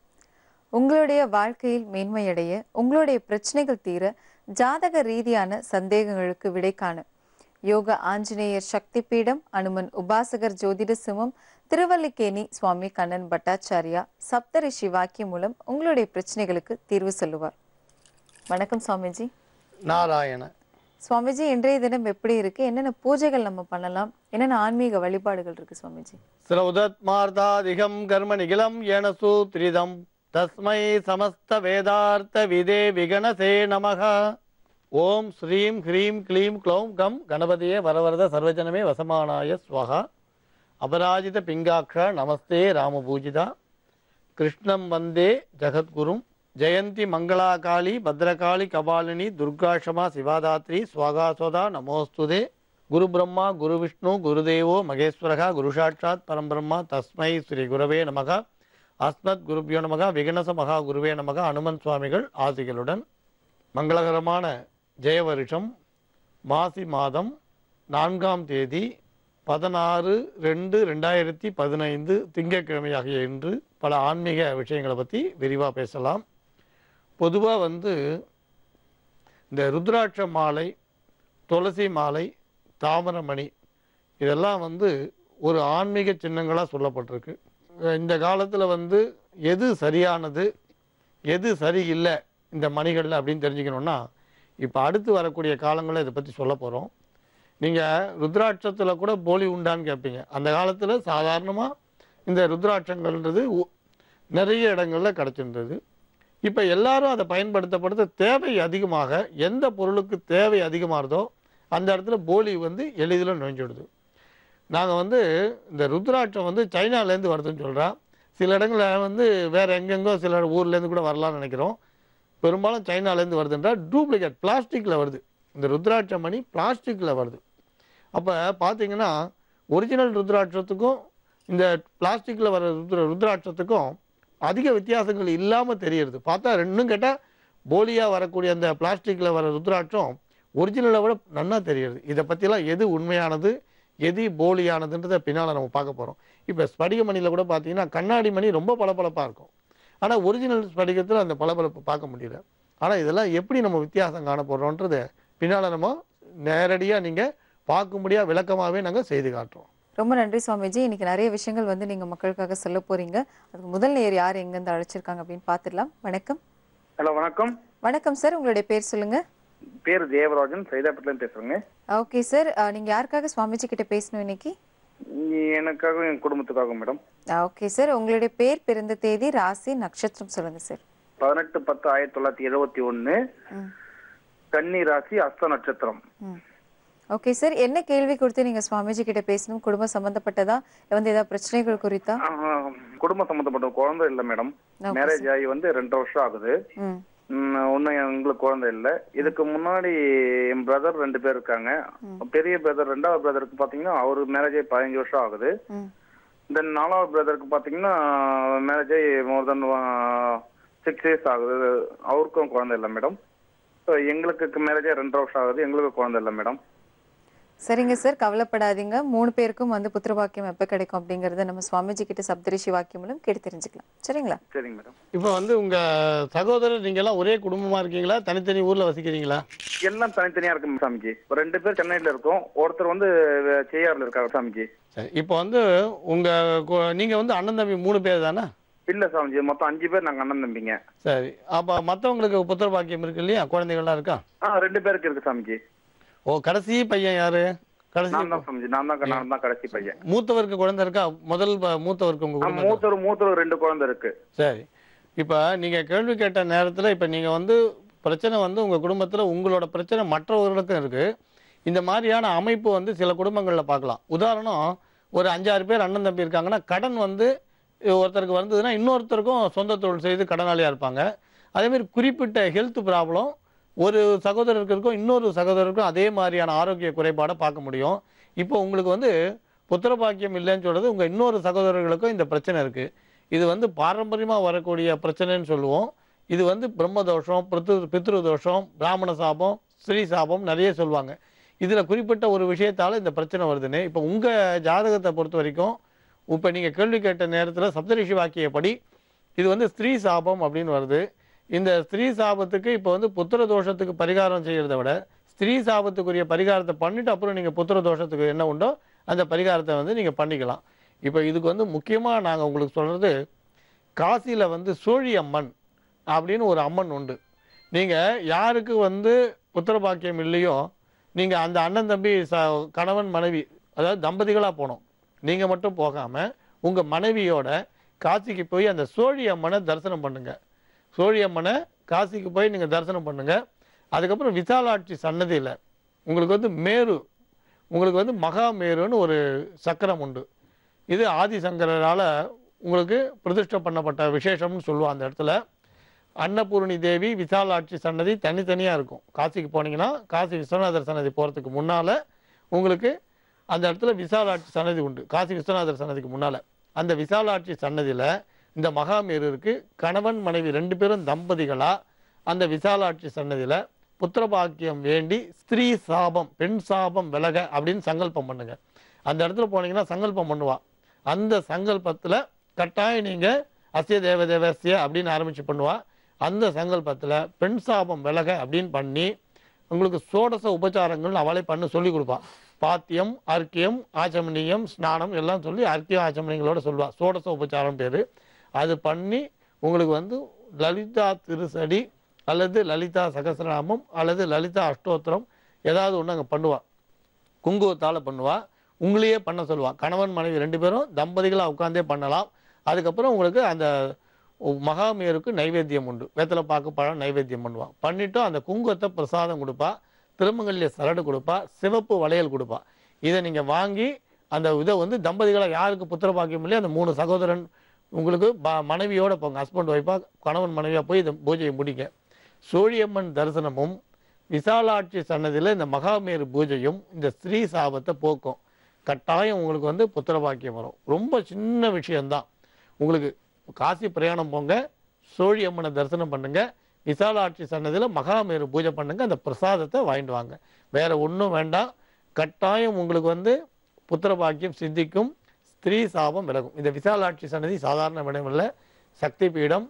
உங்களுடைய வாழ்க்கையில் மேன்மையடைய, உங்களுடைய பிரச்சனைகள் தீர, ஜாதக ரீதியான சந்தேகங்களுக்கு விடை காண யோக ஆஞ்சநேயர் சக்தி பீடம், அனுமன் உபாசகர் ஜோதிட சிவம், திருவல்லிக்கேணி சுவாமி கண்ணன் பட்டாச்சாரியா சப்தரிஷி வாக்கியம் மூலம் உங்களுடைய பிரச்சனைகளுக்கு தீர்வு சொல்லுவார். வணக்கம் சுவாமிஜி. நாராயண. சுவாமிஜி, இன்றைய தினம் எப்படி இருக்கு? என்னென்ன பூஜைகள் நம்ம பண்ணலாம்? என்னென்ன ஆன்மீக வழிபாடுகள் இருக்கு சுவாமிஜி? ஸ்ரௌதத்மார்த்தாதிகம் கர்ம நிகிலம் ஏன சூத்ரிதம் தஸ்மை சமஸ்த வேதார்த்த விதே விகணசே நமக. ஓம் ஸ்ரீம் ஹ்ரீம் க்ளீம் க்ளௌம் கம் கணபதியே வரவரத சர்வஜனமே வசமானாய ஸ்வஹா. அபராஜித பிங்காக்ஷ நமஸ்தே ராமபூஜிதா. கிருஷ்ணம் வந்தே ஜகத்குரும். ஜெயந்தி மங்களாகாளி பத்ரகாளி கபாலினி துர்காஷமா சிவாதாத்ரி ஸ்வாகாசோதா நமோஸ்துதே. குரு பிரம்மா குரு விஷ்ணு குருதேவோ மகேஸ்வரகா குரு சாட்சாத் பரம்பிரம்மா தஸ்மை ஸ்ரீ குரவே நமக. அஸ்மத் குருபியோ நமக. விகனச மகா குருவே நமக. அனுமன் சுவாமிகள் ஆசிகளுடன் மங்களகரமான ஜெய வருஷம் மாசி மாதம் 4ஆம் தேதி 16/2/2015 திங்கட்கிழமையாகிய இன்று பல ஆன்மீக விஷயங்களை பற்றி விரிவாக பேசலாம். பொதுவாக இந்த ருத்ராட்ச மாலை, துளசி மாலை, தாமரமணி இதெல்லாம் ஒரு ஆன்மீக சின்னங்களாக சொல்லப்பட்டிருக்கு. இந்த காலத்தில் எது சரியானது எது சரியில்லை இந்த மணிகளில் அப்படின்னு தெரிஞ்சுக்கணுன்னா, இப்போ அடுத்து வரக்கூடிய காலங்களில் இதை பற்றி சொல்ல போகிறோம். நீங்கள் ருத்ராட்சத்தில் கூட போலி உண்டான்னு கேட்பீங்க. அந்த காலத்தில் சாதாரணமாக இந்த ருத்ராட்சங்கள்ன்றது நிறைய இடங்களில் கிடச்சிருந்தது. இப்போ எல்லாரும் அதை பயன்படுத்தப்படுத்த தேவை அதிகமாக, எந்த பொருளுக்கு தேவை அதிகமாகிறதோ அந்த இடத்துல போலி எளிதில் நுழைஞ்சிடுது. நாங்கள் இந்த ருத்ராட்சம் சைனாலேருந்து வருதுன்னு சொல்கிறோம். சில இடங்களில் வேறு எங்கெங்கோ சில ஊர்லேருந்து கூட வரலாம்னு நினைக்கிறோம். பெரும்பாலும் சைனாலேருந்து வருதுன்றா டூப்ளிகேட் பிளாஸ்டிக்கில் வருது. இந்த ருத்ராட்ச மணி பிளாஸ்டிக்கில் வருது. அப்போ பார்த்தீங்கன்னா ஒரிஜினல் ருத்ராட்சத்துக்கும் இந்த பிளாஸ்டிக்கில் வர ருத்ராட்சத்துக்கும் அதிக வித்தியாசங்கள் இல்லாமல் தெரியுது. பார்த்தா ரெண்டும் கேட்டால் போலியாக வரக்கூடிய அந்த பிளாஸ்டிக்கில் வர ருத்ராட்சம் ஒரிஜினலை விட நன்னா தெரியுது. இதை பற்றிலாம் எது உண்மையானது எது போலியானதுன்றதை பின்னால் நம்ம பார்க்க போகிறோம். இப்போ ஸ்படிக மணியில் கூட பார்த்தீங்கன்னா கண்ணாடி மணி ரொம்ப பளபளப்பாக இருக்கும். ஆனால் ஒரிஜினல் ஸ்படிகத்தில் அந்த பளபளப்பு பார்க்க முடியல. ஆனால் இதெல்லாம் எப்படி நம்ம வித்தியாசம் காணப்படுறோன்றது பின்னால் நம்ம நேரடியாக நீங்கள் பார்க்க முடியாத விளக்கமாகவே நாங்கள் செய்து காட்டுறோம். ரொம்ப நன்றி சுவாமிஜி. இன்னைக்கு நிறைய விஷயங்கள் நீங்கள் மக்களுக்காக சொல்ல போறீங்க. அதுக்கு முதல் நேர் யார் எங்கேருந்து அழைச்சிருக்காங்க அப்படின்னு பார்த்துடலாம். வணக்கம். ஹலோ, வணக்கம். வணக்கம் சார், உங்களுடைய பேர் சொல்லுங்க. பேர் தேவராஜன், சைதாப்பேட்டிலேருந்து பேசுறேங்க. ஓகே சார், நீங்க யாருக்காக சுவாமிஜி கிட்ட பேசணும் இன்னைக்கு? எனக்காக, என் குடும்பத்துக்காக மேடம். ஓகே சார், உங்களுடைய பேர், பிறந்த தேதி, ராசி, நட்சத்திரம் சொல்லுங்க சார். 18/10/1971 கன்னி ராசி, அஸ்த நட்சத்திரம். ஓகே சார், என்ன கேள்வி கொடுத்து நீங்க சுவாமிஜி கிட்ட பேசணும்? குடும்பம் சம்பந்தப்பட்டதா, ஏதாவது பிரச்சனைகள் குறித்தா? குடும்பம் சம்பந்தப்பட்ட. குழந்தை இல்லை மேடம். மேரேஜ் ஆகி 2 வருஷம் ஆகுது. ஒன்னும் எங்களுக்கு குழந்தை இல்லை. இதுக்கு முன்னாடி என் பிரதர் 2 பேர் இருக்காங்க. பெரிய பிரதர், 2வது பிரதருக்கு பாத்தீங்கன்னா அவரு மேரேஜ் ஆகி 15 வருஷம் ஆகுது. தென் 4வது பிரதருக்கு பாத்தீங்கன்னா மேரேஜ் ஆகி மோர் தென் 6 இயர்ஸ் ஆகுது. அவருக்கும் குழந்தை இல்லை மேடம். எங்களுக்கு மேரேஜே 2.5 வருஷம் ஆகுது. எங்களுக்கு குழந்தை இல்லை மேடம். சரிங்க சார், கவலைப்படாதீங்க. 3 பேருக்கும் வந்து புத்திரபாக்கியம் எப்போ கிடைக்கும் அப்படிங்கறத நம்ம சுவாமிஜி கிட்ட சப்தரிஷி வாக்கியம் மூலம் கேட்டு தெரிஞ்சுக்கலாம். சரிங்களா? சரிங்க மேடம். இப்போ வந்து உங்க சகோதரர் நீங்க எல்லாம் ஒரே குடும்பமா இருக்கீங்களா, தனித்தனி ஊர்ல வசிக்கிறீங்களா? எல்லாம் தனித்தனியா இருக்கு சாமிஜி. 2 பேர் சென்னையில இருக்கோம், ஒருத்தர் வந்து செய்யாறுல இருக்காரு சாமிஜி. சரி, இப்போ வந்து நீங்க வந்து அண்ணன் தம்பி 3 பேர் தானே? இல்ல சாமிஜி, மொத்தம் 5 பேர் நாங்க அண்ணன் தம்பிங்க. சரி, அப்ப மத்தவங்களுக்கு புத்திர பாக்கியம் இருக்கு இல்லையா, குழந்தைகள்லாம் இருக்கா? 2 பேருக்கு இருக்கு சாமிஜி. ஓ, கடைசி பையன் யாரு? கடைசி நான் தான் சாமிஜி, நான் தான் கடைசி பையன். மூத்தவருக்கு குழந்தை இருக்கா? மூத்தவருக்கு உங்க குழந்தை? மூத்தவர் 2 குழந்தை இருக்கு. சரி, இப்ப நீங்க கேள்வி கேட்ட நேரத்துல இப்ப நீங்க வந்து பிரச்சனை வந்து உங்க குடும்பத்துல உங்களோட பிரச்சனை மற்றவர்களுக்கும் இருக்கு. இந்த மாதிரியான அமைப்பு வந்து சில குடும்பங்கள்ல பார்க்கலாம். உதாரணம், ஒரு 5-6 பேர் அண்ணன் தம்பி இருக்காங்கன்னா கடன் வந்து ஒருத்தருக்கு வந்ததுன்னா இன்னொருத்தருக்கும் சொந்த தொழில் செய்து கடனாளியா இருப்பாங்க. அதே மாதிரி குறிப்பிட்ட ஹெல்த் ப்ராப்ளம் ஒரு சகோதரருக்கும் இன்னொரு சகோதரருக்கும் அதே மாதிரியான ஆரோக்கிய குறைபாடை பார்க்க முடியும். இப்போ உங்களுக்கு வந்து புத்திர பாக்கியம் இல்லைன்னு சொல்றது உங்க இன்னொரு சகோதரர்களுக்கும் இந்த பிரச்சனை இருக்கு. இது வந்து பாரம்பரியமா வரக்கூடிய பிரச்சனைன்னு சொல்லுவோம். இது வந்து பிரம்மதோஷம், பித்ரு தோஷம், பிராமண சாபம், ஸ்ரீ சாபம் நிறைய சொல்லுவாங்க. இதுல குறிப்பிட்ட ஒரு விஷயத்தால இந்த பிரச்சனை வருதுன்னு இப்போ உங்க ஜாதகத்தை பொறுத்த வரைக்கும் இப்போ நீங்க கேள்வி கேட்ட நேரத்தில் சப்தரிஷி வாக்கியப்படி இது வந்து ஸ்திரீ சாபம் அப்படின்னு வருது. இந்த ஸ்திரீ சாபத்துக்கு இப்போ வந்து புத்திர தோஷத்துக்கு பரிகாரம் செய்யறதை விட ஸ்திரீ சாபத்துக்குரிய பரிகாரத்தை பண்ணிட்டு அப்புறம் நீங்கள் புத்திர தோஷத்துக்கு என்ன உண்டோ அந்த பரிகாரத்தை வந்து நீங்கள் பண்ணிக்கலாம். இப்போ இதுக்கு வந்து முக்கியமாக நாங்கள் உங்களுக்கு சொல்கிறது, காசியில் வந்து சோழி அம்மன் அப்படின்னு ஒரு அம்மன் உண்டு. நீங்கள் யாருக்கு வந்து புத்திர பாக்கியம் இல்லையோ நீங்கள் அந்த அண்ணன் தம்பி கணவன் மனைவி அதாவது தம்பதிகளாக போனோம். நீங்கள் மட்டும் போகாமல் உங்கள் மனைவியோட காசிக்கு போய் அந்த சோழி அம்மனை தரிசனம் பண்ணுங்க. சோழி அம்மனை காசிக்கு போய் நீங்கள் தரிசனம் பண்ணுங்க. அதுக்கப்புறம் விசாலாட்சி சன்னதியில் உங்களுக்கு வந்து மேரு, உங்களுக்கு வந்து மகாமேருன்னு ஒரு சக்கரம் உண்டு. இது ஆதிசங்கரால் உங்களுக்கு பிரதிஷ்டை பண்ணப்பட்ட விசேஷம்னு சொல்லுவாள். அந்த இடத்துல அன்னபூர்ணி தேவி விசாலாட்சி சன்னதி தனித்தனியாக இருக்கும். காசிக்கு போனீங்கன்னா காசி விஸ்வநாதர் சன்னதி போகிறதுக்கு முன்னால் உங்களுக்கு அந்த இடத்துல விசாலாட்சி சன்னதி உண்டு. காசி விஸ்வநாதர் சன்னதிக்கு முன்னால் அந்த விசாலாட்சி சன்னதியில் இந்த மகாமேரு இருக்கு. கணவன் மனைவி 2 பேரும் தம்பதிகளா அந்த விசாலாட்சி சன்னதியில் புத்திரபாக்கியம் வேண்டி ஸ்திரீ சாபம், பெண் சாபம் விலக அப்படின்னு சங்கல்பம் பண்ணுங்க. அந்த இடத்துல போனீங்கன்னா சங்கல்பம் பண்ணுவா. அந்த சங்கல்பத்தில் கட்டாயம் நீங்கள் அஸ்ய தேவதேவஸ்ய அப்படின்னு ஆரம்பித்து பண்ணுவா. அந்த சங்கல்பத்தில் பெண் சாபம் விலக அப்படின்னு பண்ணி உங்களுக்கு சோடச உபச்சாரங்கள் அவளை பண்ண சொல்லி கொடுப்பா. பாத்தியம், அர்க்கியம், ஆச்சமனியம், ஸ்நானம் எல்லாம் சொல்லி அர்க்கியம் ஆச்சமனியங்களோட சொல்லுவா. சோடச உபச்சாரம் பேர். அது பண்ணி உங்களுக்கு வந்து லலிதா திருசடி அல்லது லலிதா சகசிரநாமம் அல்லது லலிதா அஷ்டோத்திரம் ஏதாவது ஒன்று அங்கே பண்ணுவா. குங்குமத்தால் பண்ணுவா. உங்களையே பண்ண சொல்லுவா. கணவன் மனைவி 2 பேரும் தம்பதிகளாக உட்காந்தே பண்ணலாம். அதுக்கப்புறம் உங்களுக்கு அந்த மகாமேருக்கு நைவேத்தியம் உண்டு. வெத்தலை பாக்கு பழம் நைவேத்தியம் பண்ணுவா. பண்ணிவிட்டு அந்த குங்குமத்தை பிரசாதம் கொடுப்பா. திருமங்கல்ய சரடு கொடுப்பா. சிவப்பு வளையல் கொடுப்பா. இதை நீங்கள் வாங்கி அந்த இதை வந்து தம்பதிகளாக யாருக்கு புத்திர பாக்கியம் இல்லையோ அந்த 3 சகோதரன் உங்களுக்கு மனைவியோட போங்க. ஹஸ்பண்ட் ஒய்ஃபாக கணவன் மனைவியாக போய் இந்த பூஜையை முடிங்க. சோழியம்மன் தரிசனமும் விசாலாட்சி சன்னதியில் இந்த மகாமேரு பூஜையும் இந்த ஸ்திரீ சாபத்தை போக்கும். கட்டாயம் உங்களுக்கு வந்து புத்திர பாக்கியம் வரும். ரொம்ப சின்ன விஷயம்தான். உங்களுக்கு காசி பிரயாணம் போங்க, சோழியம்மனை தரிசனம் பண்ணுங்க, விசாலாட்சி சன்னதியில் மகாமேரு பூஜை பண்ணுங்க, அந்த பிரசாதத்தை வாங்கிட்டு வாங்க. வேற ஒன்றும் வேண்டாம். கட்டாயம் உங்களுக்கு வந்து புத்திர பாக்கியம் சித்திக்கும், ஸ்திரீ சாபம் விலகும். இந்த விசாலாட்சி சன்னதி சாதாரண இடம் இல்லை, சக்தி பீடம்.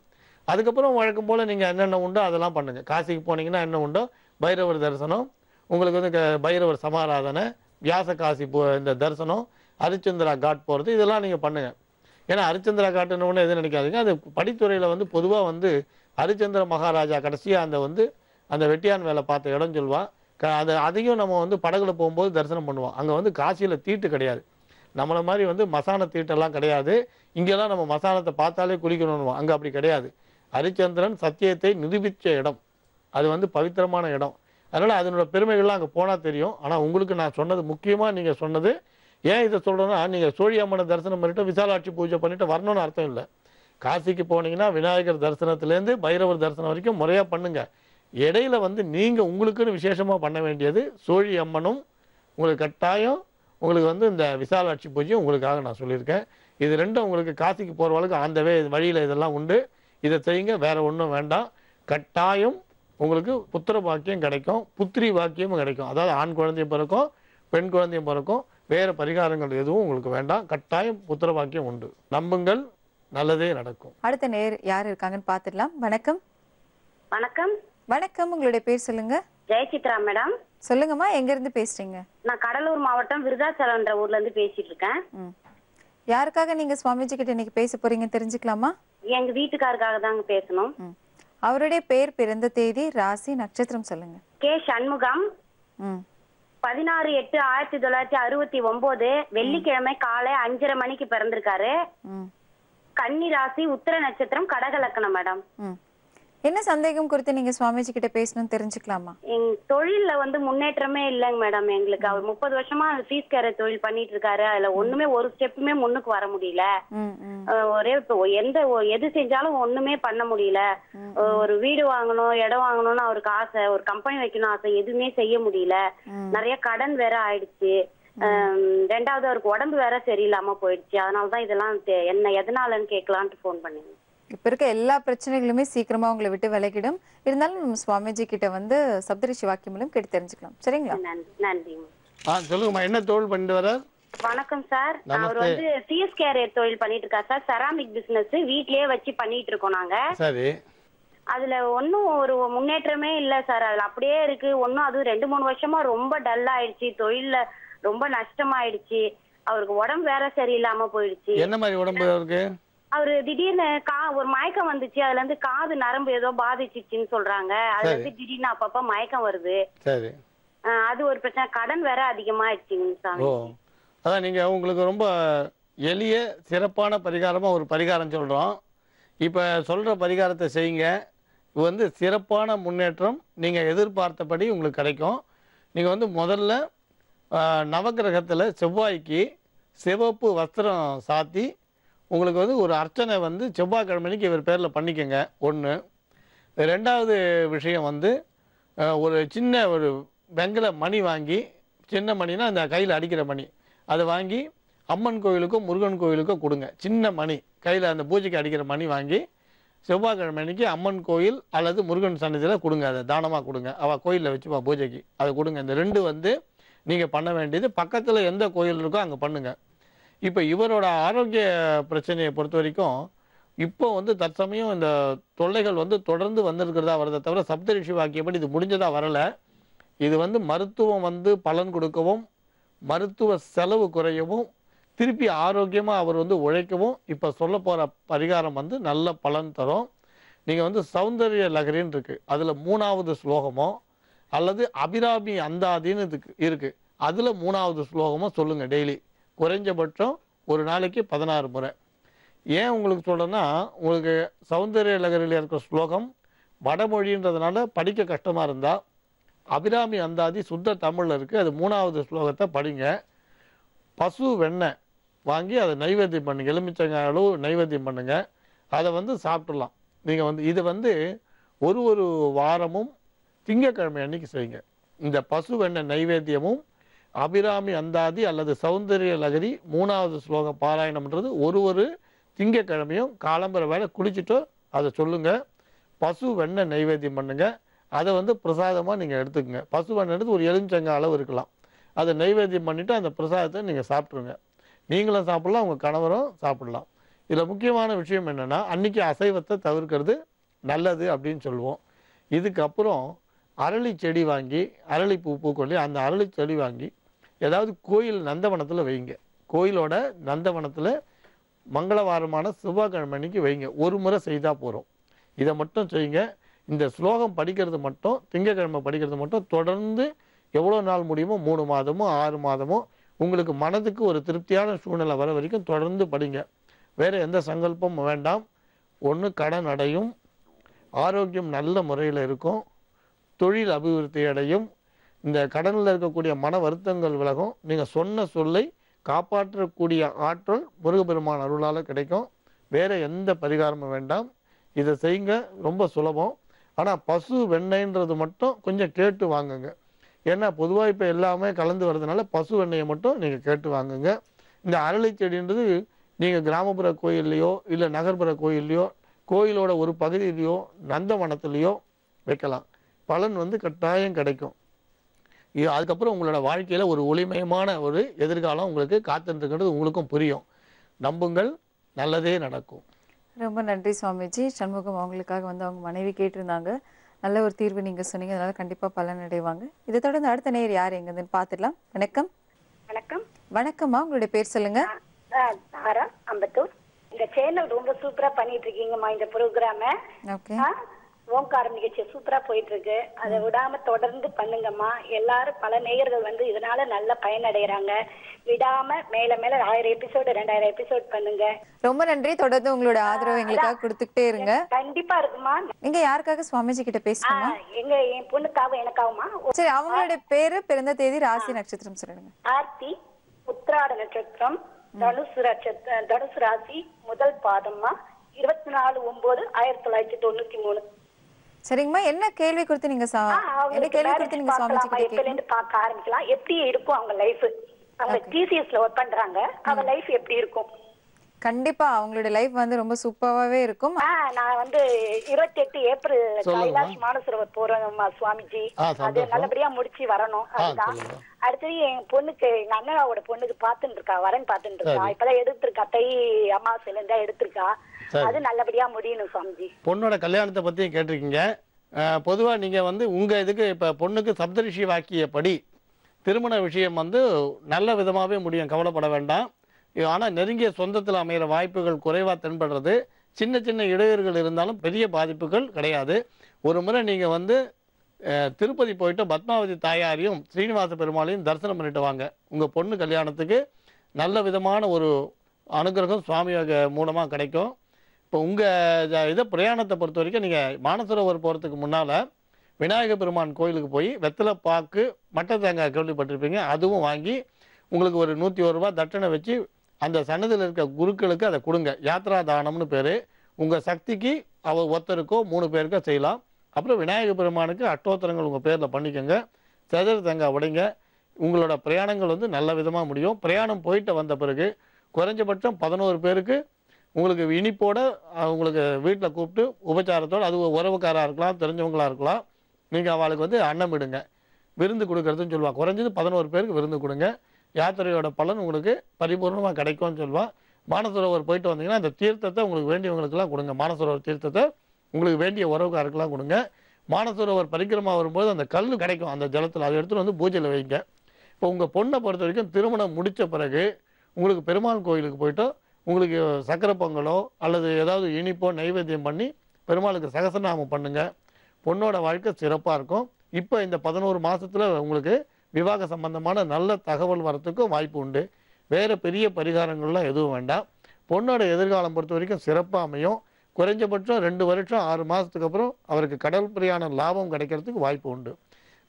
அதுக்கப்புறம் வழக்கம் போல் நீங்கள் என்னென்ன உண்டோ அதெல்லாம் பண்ணுங்கள். காசிக்கு போனீங்கன்னா என்ன உண்டோ பைரவர் தரிசனம், உங்களுக்கு வந்து பைரவர் சமாராதனை, வியாச காசி இந்த தரிசனம், ஹரிச்சந்திரா காட் போகிறது, இதெல்லாம் நீங்கள் பண்ணுங்கள். ஏன்னா ஹரிச்சந்திரா காட்டுன்னு ஒன்று எதுவும் நினைக்காதீங்க. அது படித்துறையில் வந்து பொதுவாக வந்து ஹரிச்சந்திர மகாராஜா கடைசியாக அந்த வெட்டியான் வேலை பார்த்த இடம் சொல்லுவா. அதையும் நம்ம வந்து படகுல போகும்போது தரிசனம் பண்ணுவோம். அங்கே வந்து காசியில் தீட்டு கிடையாது. நம்மளை மாதிரி வந்து மசான தீட்டெல்லாம் கிடையாது. இங்கெல்லாம் நம்ம மசானத்தை பார்த்தாலே குளிக்கணும்னுவோம். அங்கே அப்படி கிடையாது. ஹரிச்சந்திரன் சத்தியத்தை நிரூபித்த இடம். அது வந்து பவித்திரமான இடம். அதனால் அதனோட பெருமைகள்லாம் அங்கே போனால் தெரியும். ஆனால் உங்களுக்கு நான் சொன்னது முக்கியமாக நீங்கள் சொன்னது ஏன் இதை சொல்கிறேன்னா, நீங்கள் சோழியம்மனை தரிசனம் பண்ணிவிட்டு விசாலாட்சி பூஜை பண்ணிவிட்டு வரணும்னு அர்த்தம் இல்லை. காசிக்கு போனீங்கன்னா விநாயகர் தரிசனத்துலேருந்து பைரவர் தரிசனம் வரைக்கும் முறையாக பண்ணுங்கள். இடையில வந்து நீங்கள் உங்களுக்குன்னு விசேஷமாக பண்ண வேண்டியது சோழி அம்மனும் உங்களுக்கு கட்டாயம் உங்களுக்கு வந்து இந்த விசாலாட்சி பூஜையும் உங்களுக்காக நான் சொல்லியிருக்கேன். இது ரெண்டும் உங்களுக்கு காசிக்கு போகிற வழக்கு அந்த வழியில் இதெல்லாம் உண்டு. இதை செய்யுங்க. வேறு ஒன்றும் வேண்டாம். கட்டாயம் உங்களுக்கு புத்திர பாக்கியம் கிடைக்கும், புத்திரி பாக்கியமும் கிடைக்கும். அதாவது ஆண் குழந்தையும் பிறக்கும், பெண் குழந்தையும் பிறக்கும். வேறு பரிகாரங்கள் எதுவும் உங்களுக்கு வேண்டாம். கட்டாயம் புத்திர பாக்கியம் உண்டு. நம்புங்கள், நல்லதே நடக்கும். அடுத்த நேர் யார் இருக்காங்கன்னு பார்த்துடலாம். வணக்கம். வணக்கம். வணக்கம், உங்களுடைய பேர் சொல்லுங்க. ஜெயசித்ரா மேடம். சொல்லுங்கம்மா, எங்க இருந்து பேசுறீங்க? நான் கடலூர் மாவட்டம் விருதாச்சலம்ன்ற ஊர்ல இருந்து பேசிட்டு இருக்கேன். யாருக்காக நீங்க சுவாமிஜி கிட்ட இன்னைக்கு பேச போறீங்க தெரிஞ்சுக்கலாமா? எங்க வீட்டுக்காரருக்காக தாங்க பேசணும். அவருடைய பேர், பிறந்த தேதி, ராசி, நட்சத்திரம் சொல்லுங்க. கே சண்முகம். 16/8/1969 வெள்ளிக்கிழமை காலை 5:30 மணிக்கு பிறந்திருக்காரு. கன்னி ராசி, உத்திர நட்சத்திரம், கடக லக்னம் மேடம். என்ன சந்தேகம் குறித்து நீங்க சுவாமிஜி கிட்ட பேசணும்னு தெரிஞ்சுக்கலாமா? எங்க தொழில்ல முன்னேற்றமே இல்லைங்க மேடம். எங்களுக்கு அவர் 30 வருஷமா ஃபீஸ் கேரட் தொழில் பண்ணிட்டு இருக்காரு. அதுல ஒண்ணுமே ஒரு ஸ்டெப்புமே முன்னுக்கு வர முடியல. ஒரே எது செஞ்சாலும் ஒண்ணுமே பண்ண முடியல. ஒரு வீடு வாங்கணும், இடம் வாங்கணும்னு அவருக்கு ஆசை, ஒரு கம்பெனி வைக்கணும் ஆசை, எதுவுமே செய்ய முடியல. நிறைய கடன் வேற ஆயிடுச்சு. ரெண்டாவது அவருக்கு உடம்பு வேற சரியில்லாம போயிடுச்சு. அதனாலதான் இதெல்லாம் என்ன எதனாலன்னு கேட்கலான்ட்டு போன் பண்ணீங்க. இப்ப இருக்க எல்லா பிரச்சனைகளுமே சீக்கிரமா உங்களை விட்டு விலகிடும். இருந்தாலும் நம்ம சுவாமிஜி கிட்ட சப்தரிஷி வாக்கியம் மூலம் கேட்டு தெரிஞ்சுக்கலாம். சரிங்களா? நன்றி. சொல்லுங்கம்மா, என்ன தொழில் பண்ணிட்டு வர? வணக்கம் சார். அவர் சிஎஸ்கேஆர் தொழில் பண்ணிட்டு இருக்காரு சார். செராமிக் பிசினஸ் வீட்லயே வச்சு பண்ணிட்டு இருக்கோம் நாங்க. சரி. அதுல ஒன்னும் ஒரு முன்னேற்றமே இல்ல சார். அதுல அப்படியே இருக்கு. ஒன்னும் அது 2-3 வருஷமா ரொம்ப டல் ஆயிடுச்சு. தொழில்ல ரொம்ப நஷ்டமாயிடுச்சு. அவருக்கு உடம்பு வேற சரியில்லாம போயிடுச்சு. என்ன மாதிரி உடம்பு அவருக்கு? அவரு திடீர்னு ஒரு மயக்கம் வந்துச்சு. அதுல இருந்து காது நரம்பு ஏதோ பாதிச்சிச்சுன்னு சொல்றாங்க. அதுல இருந்து திடீர்னு அப்பப்ப மயக்கம் வருது. சரி. அது ஒரு பிரச்சனை. கடன் வேற அதிகமாயிடுச்சுங்க சாமி. அதான் நீங்க உங்களுக்கு ரொம்ப எளிய சிறப்பான பரிகாரமா ஒரு பரிகாரம் சொல்றோம். இப்ப சொல்ற பரிகாரத்தை செய்யுங்க. இது சிறப்பான முன்னேற்றம் நீங்க எதிர்பார்த்தபடி உங்களுக்கு கிடைக்கும். நீங்க முதல்ல நவகிரகத்துல செவ்வாய்க்கு சிவப்பு வஸ்திரம் சாத்தி உங்களுக்கு ஒரு அர்ச்சனை செவ்வாய்க்கிழமைக்கு இவர் பேரில் பண்ணிக்கங்க. ஒன்று. ரெண்டாவது விஷயம் ஒரு சின்ன ஒரு வெங்கல மணி வாங்கி, சின்ன மணினா அந்த கையில் அடிக்கிற மணி, அதை வாங்கி அம்மன் கோயிலுக்கும் முருகன் கோயிலுக்கும் கொடுங்க. சின்ன மணி கையில் அந்த பூஜைக்கு அடிக்கிற மணி வாங்கி செவ்வாய்க்கிழமைக்கு அம்மன் கோயில் அல்லது முருகன் சன்னதியில் கொடுங்க. அதை தானமாக கொடுங்க. அவள் கோயிலில் வச்சுப்பா பூஜைக்கு, அதை கொடுங்க. இந்த ரெண்டு நீங்கள் பண்ண வேண்டியது. பக்கத்தில் எந்த கோயில் இருக்கோ அங்கே பண்ணுங்கள். இப்போ இவரோட ஆரோக்கிய பிரச்சனையை பொறுத்த வரைக்கும் இப்போ தற்சமயம் இந்த தொல்லைகள் தொடர்ந்து வந்திருக்கிறதா வருதை தவிர சப்தரிஷி வாக்கியப்படி இது முடிஞ்சதா வரலை. இது மருத்துவம் பலன் கொடுக்கவும், மருத்துவ செலவு குறையவும், திருப்பி ஆரோக்கியமாக அவர் உழைக்கவும் இப்போ சொல்ல போகிற பரிகாரம் நல்ல பலன் தரும். நீங்கள் சௌந்தரிய லகரின்னு இருக்குது, அதில் 3வது ஸ்லோகமோ அல்லது அபிராமி அந்தாதின்னு இருக்குது, அதில் 3வது ஸ்லோகமோ சொல்லுங்கள். டெய்லி குறைஞ்சபட்சம் ஒரு நாளைக்கு 16 முறை. ஏன் உங்களுக்கு சொல்கிறேன்னா, உங்களுக்கு சௌந்தரிய லகரில் இருக்கிற ஸ்லோகம் வடமொழின்றதுனால படிக்க கஷ்டமாக இருந்தால் அபிராமி அந்தாதி சுத்த தமிழில் இருக்குது, அது 3வது ஸ்லோகத்தை படிங்க. பசு வெண்ணெய் வாங்கி அதை நைவேத்தியம் பண்ணுங்க. எலுமிச்சங்காய் அளவு நைவேத்தியம் பண்ணுங்க. அதை சாப்பிட்றலாம். நீங்கள் இது ஒரு வாரமும் திங்கக்கிழமை அன்னைக்கு செய்யுங்க. இந்த பசு வெண்ணெய் நைவேத்தியமும் அபிராமி அந்தாதி அல்லது சௌந்தரிய லகரி 3வது ஸ்லோக பாராயணம்ன்றது ஒரு திங்கக்கிழமையும் காலம்பர வேலை குளிச்சுட்டு அதை சொல்லுங்க. பசு வெண்ணெய் நைவேத்தியம் பண்ணுங்க. அதை பிரசாதமாக நீங்கள் எடுத்துக்கங்க. பசு வெண்ணெய் எடுத்து ஒரு எலுமிச்சங்காய் அளவு இருக்கலாம். அதை நைவேத்தியம் பண்ணிவிட்டு அந்த பிரசாதத்தை நீங்கள் சாப்பிட்ருங்க. நீங்களும் சாப்பிட்லாம், உங்கள் கணவரும் சாப்பிட்லாம். இதில் முக்கியமான விஷயம் என்னென்னா, அன்றைக்கி அசைவத்தை தவிர்க்கிறது நல்லது அப்படின்னு சொல்லுவோம். இதுக்கப்புறம் அரளி செடி வாங்கி, அரளி பூக்கொல்லி அந்த அரளி செடி வாங்கி ஏதாவது கோயில் நந்தவனத்தில் வைங்க. கோயிலோட நந்தவனத்தில் மங்களவாரமான செவ்வாய்க்கிழமை அன்னைக்கு வைங்க. ஒரு முறை செய்தால் போகிறோம். இதை மட்டும் செய்யுங்க. இந்த ஸ்லோகம் படிக்கிறது மட்டும், திங்கக்கிழமை படிக்கிறது மட்டும் தொடர்ந்து எவ்வளோ நாள் முடியுமோ 3 மாதமோ 6 மாதமோ உங்களுக்கு மனதுக்கு ஒரு திருப்தியான சூழ்நிலை வர வரைக்கும் தொடர்ந்து படிங்க. வேறு எந்த சங்கல்பமும் வேண்டாம். ஒன்று கடன் அடையும், ஆரோக்கியம் நல்ல முறையில் இருக்கும், தொழில் அபிவிருத்தி அடையும், இந்த கடனில் இருக்கக்கூடிய மன வருத்தங்கள் விலகும், நீங்கள் சொன்ன சொல்லை காப்பாற்றக்கூடிய ஆற்றல் முருகப்பெருமான் அருளால் கிடைக்கும். வேறு எந்த பரிகாரமும் வேண்டாம். இதை செய்யுங்க, ரொம்ப சுலபம். ஆனால் பசு வெண்ணெய்ன்றது மட்டும் கொஞ்சம் கேட்டு வாங்குங்க. ஏன்னா பொதுவாக இப்போ எல்லாமே கலந்து வர்றதுனால பசு வெண்ணெயை மட்டும் நீங்கள் கேட்டு வாங்குங்க. இந்த அரளி செடின்றது நீங்கள் கிராமப்புற கோயில்லையோ இல்லை நகர்ப்புற கோயில்லையோ கோயிலோட ஒரு பகுதியிலையோ நந்தவனத்துலேயோ வைக்கலாம். பலன் வந்து கட்டாயம் கிடைக்கும். அதுக்கப்புறம் உங்களோட வாழ்க்கையில் ஒரு ஒளிமயமான ஒரு எதிர்காலம் உங்களுக்கு காத்துருக்கிறது உங்களுக்கும் புரியும். நம்புங்கள், நல்லதே நடக்கும். ரொம்ப நன்றி சுவாமிஜி. சண்முகம் அவங்களுக்காக வந்து அவங்க மனைவி கேட்டிருந்தாங்க, நல்ல ஒரு தீர்வு நீங்க சொன்னீங்க, அதனால கண்டிப்பா பலன் அடைவாங்க. இதை தொடர்ந்து அடுத்த நேர் யார் எங்கன்னு பார்த்துடலாம். வணக்கம். வணக்கம். வணக்கம்மா, உங்களுடைய பேர் சொல்லுங்க. தாரா, அம்பத்தூர். இந்த சேனல் ரொம்ப சூப்பரா பண்ணிட்டு இருக்கீங்கம்மா. இந்த ப்ரோக்ராம ஓம்காரம் நிகழ்ச்சி சூப்பரா போயிட்டு இருக்கு. அதை விடாம தொடர்ந்து பண்ணுங்கம்மா. எல்லாரும் பல நேயர்கள் வந்து இதனால நல்ல பயனடைகிறாங்க. விடாம மேல மேல 1000 எபிசோடு 2000 எபிசோட் பண்ணுங்க. ரொம்ப நன்றி. தொடர்ந்து உங்களோட ஆதரவு எங்களுக்காக கொடுத்துக்கிட்டே இருங்க. கண்டிப்பா இருக்குமா. நீங்க யாருக்காக சுவாமிஜி கிட்ட பேசணுமா? என் பொண்ணுக்காக எனக்காகமா. சரி, அவங்களுடைய பேரு, பிறந்த தேதி, ராசி நட்சத்திரம் சொல்லுங்க. ஆர்த்தி, உத்திராட நட்சத்திரம், தனுசு ராசி, முதல் பாதம்மா, 24/9/1993. சரிங்கம்மா, என்ன கேள்வி கொடுத்து நீங்க என்ன கேள்வி கொடுத்து நீங்க சுவாமிஜி கிட்ட எப்பல பார்க்க ஆரம்பிக்கலாம்? எப்படி இருக்கும் அவங்க லைஃப்? அவங்க டிசிஎஸ்ல ஒர்க் பண்றாங்க, அவங்க லைஃப் எப்படி இருக்கும்? கண்டிப்பா அவங்களோட லைஃப் வந்து ரொம்ப சூப்பராவே இருக்கும். நான் வந்து 28 ஏப்ரல் கைலாஷ் மானசரோவர் போறேன் சுவாமிஜி. அது நல்லபடியா முடிச்சு வரணும். அதுதான். அடுத்தது என் பொண்ணுக்கு, எங்க அண்ணாவோட பொண்ணுக்கு பாத்துட்டு இருக்கா, வரன் பாத்துட்டு இருக்கா. இப்பதான் எடுத்திருக்கா, தை அமாவாசையில இருந்தா எடுத்திருக்கா. அது நல்லபடியா முடியணும் சுவாமிஜி. பொண்ணோட கல்யாணத்தை பத்தியும் கேட்டிருக்கீங்க. பொதுவா நீங்க வந்து உங்க இதுக்கு இப்ப பொண்ணுக்கு சப்தரிஷி வாக்கியப்படி திருமண விஷயம் வந்து நல்ல விதமாவே முடியும், கவலைப்பட வேண்டாம். ஆனால் நெருங்கிய சொந்தத்தில் அமைகிற வாய்ப்புகள் குறைவாக தென்படுறது. சின்ன சின்ன இடையூறுகள் இருந்தாலும் பெரிய பாதிப்புகள் கிடையாது. ஒரு முறை நீங்கள் வந்து திருப்பதி போயிட்டு பத்மாவதி தாயாரையும் ஸ்ரீனிவாச பெருமாளையும் தரிசனம் பண்ணிட்டு வாங்க. உங்கள் பொண்ணு கல்யாணத்துக்கு நல்ல விதமான ஒரு அனுகிரகம் சுவாமி மூலமாக கிடைக்கும். இப்போ உங்கள் இதை பிரயாணத்தை பொறுத்த வரைக்கும் நீங்கள் மானசரோவர் போகிறதுக்கு முன்னால் விநாயக பெருமான் கோயிலுக்கு போய் வெத்தலை பாக்கு மட்டை தேங்காய் கேள்விப்பட்டிருப்பீங்க, அதுவும் வாங்கி உங்களுக்கு ஒரு 101 ரூபா தட்சணை வச்சு அந்த சன்னதியில் இருக்க குருக்களுக்கு அதை கொடுங்க. யாத்ரா தானம்னு பேர். உங்கள் சக்திக்கு ஒருத்தருக்கோ 3 பேருக்கோ செய்யலாம். அப்புறம் விநாயக பெருமானுக்கு அட்டோத்தரங்கள் உங்கள் பேரில் பண்ணிக்கோங்க. செதற தேங்காய் உடைங்க. உங்களோட பிரயாணங்கள் வந்து நல்ல விதமாக முடியும். பிரயாணம் போயிட்டு வந்த பிறகு குறைஞ்சபட்சம் 11 பேருக்கு உங்களுக்கு இனிப்போட உங்களுக்கு வீட்டில் கூப்பிட்டு உபச்சாரத்தோடு, அது உறவுக்காராக இருக்கலாம், தெரிஞ்சவங்களாக இருக்கலாம், நீங்கள் அவளுக்கு வந்து அன்னம் விடுங்க, விருந்து கொடுக்கறதுன்னு சொல்லுவாள். குறைஞ்சது 11 பேருக்கு விருந்து கொடுங்க. யாத்திரையோட பலன் உங்களுக்கு பரிபூர்ணமாக கிடைக்கும்னு சொல்லுவாள். மானசரோவர் போயிட்டு வந்தீங்கன்னா அந்த தீர்த்தத்தை உங்களுக்கு வேண்டியவங்களுக்கெல்லாம் கொடுங்க. மானசரோவர் தீர்த்தத்தை உங்களுக்கு வேண்டிய உறவுக்காருக்கெல்லாம் கொடுங்க. மானசரோவர் பரிக்கிரமா வரும்போது அந்த கல் கிடைக்கும் அந்த ஜலத்தில், அதை எடுத்துகிட்டு வந்து பூஜையில் வைங்க. இப்போ உங்கள் பொண்ணை பொறுத்த வரைக்கும் திருமணம் முடித்த பிறகு உங்களுக்கு பெருமாள் கோயிலுக்கு போய்ட்டு உங்களுக்கு சக்கரை பொங்கலோ அல்லது ஏதாவது இனிப்போ நைவேத்தியம் பண்ணி பெருமாளுக்கு சகசநாமம் பண்ணுங்க. பொண்ணோட வாழ்க்கை சிறப்பாக இருக்கும். இப்போ இந்த 11 மாதத்தில் உங்களுக்கு விவாக சம்பந்தமான நல்ல தகவல் வரத்துக்கும் வாய்ப்பு உண்டு. வேறு பெரிய பரிகாரங்கள்லாம் எதுவும் வேண்டாம். பொண்ணோட எதிர்காலம் பொறுத்த வரைக்கும் சிறப்பாக அமையும். குறைஞ்சபட்சம் 2 வருஷம் 6 மாதத்துக்கு அப்புறம் அவருக்கு கடல் பிரயாண லாபம் கிடைக்கிறதுக்கு வாய்ப்பு உண்டு.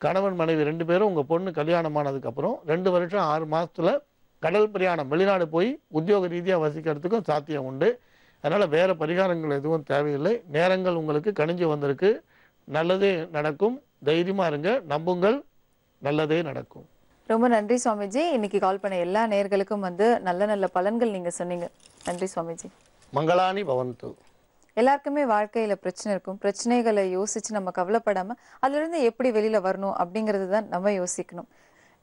கணவன் மனைவி 2 பேரும் உங்கள் பொண்ணு கல்யாணமானதுக்கப்புறம் 2 வருஷம் 6 மாதத்தில் கடல் பிரயாணம் வெளிநாடு போய் உத்தியோக ரீதியாக வசிக்கிறதுக்கும் சாத்தியம் உண்டு. அதனால் வேறு பரிகாரங்கள் எதுவும் தேவையில்லை. நேரங்கள் உங்களுக்கு கணிஞ்சு வந்திருக்கு. நல்லதே நடக்கும். தைரியமாக இருங்க, நம்புங்கள், நல்லதே நடக்கும். ரொம்ப நன்றி சுவாமிஜி. இன்னைக்கு கால் பண்ண எல்லா நேயர்களுக்கும் வந்து நல்ல நல்ல பலன்கள் நீங்க சொன்னீங்க. நன்றி சுவாமிஜி. மங்களானி பவந்து. எல்லாருக்குமே வாழ்க்கையில பிரச்சனை இருக்கும். பிரச்சனைகளை யோசிச்சு நம்ம கவலைப்படாம அதுல இருந்து எப்படி வெளியில வரணும் அப்படிங்கிறது தான் நம்ம யோசிக்கணும்.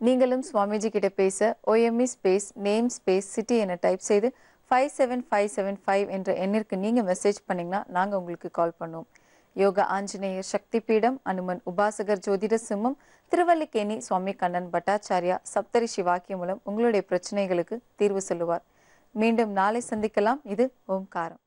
நீங்களும் சுவாமிஜி கிட்ட பேச OME space name space city என டைப் செய்து 57575 என்ற எண்ணிற்கு நீங்க மெசேஜ் பண்ணீங்கன்னா நாங்க உங்களுக்கு கால் பண்ணுவோம். யோகா ஆஞ்சநேயர் சக்தி பீடம், அனுமன் உபாசகர் ஜோதிட சிம்மம், திருவல்லிக்கேணி சுவாமி கண்ணன் பட்டாச்சாரியா சப்தரிஷி வாக்கியம் மூலம் உங்களுடைய பிரச்சனைகளுக்கு தீர்வு சொல்லுவார். மீண்டும் நாளை சந்திக்கலாம். இது ஓம்காரம்.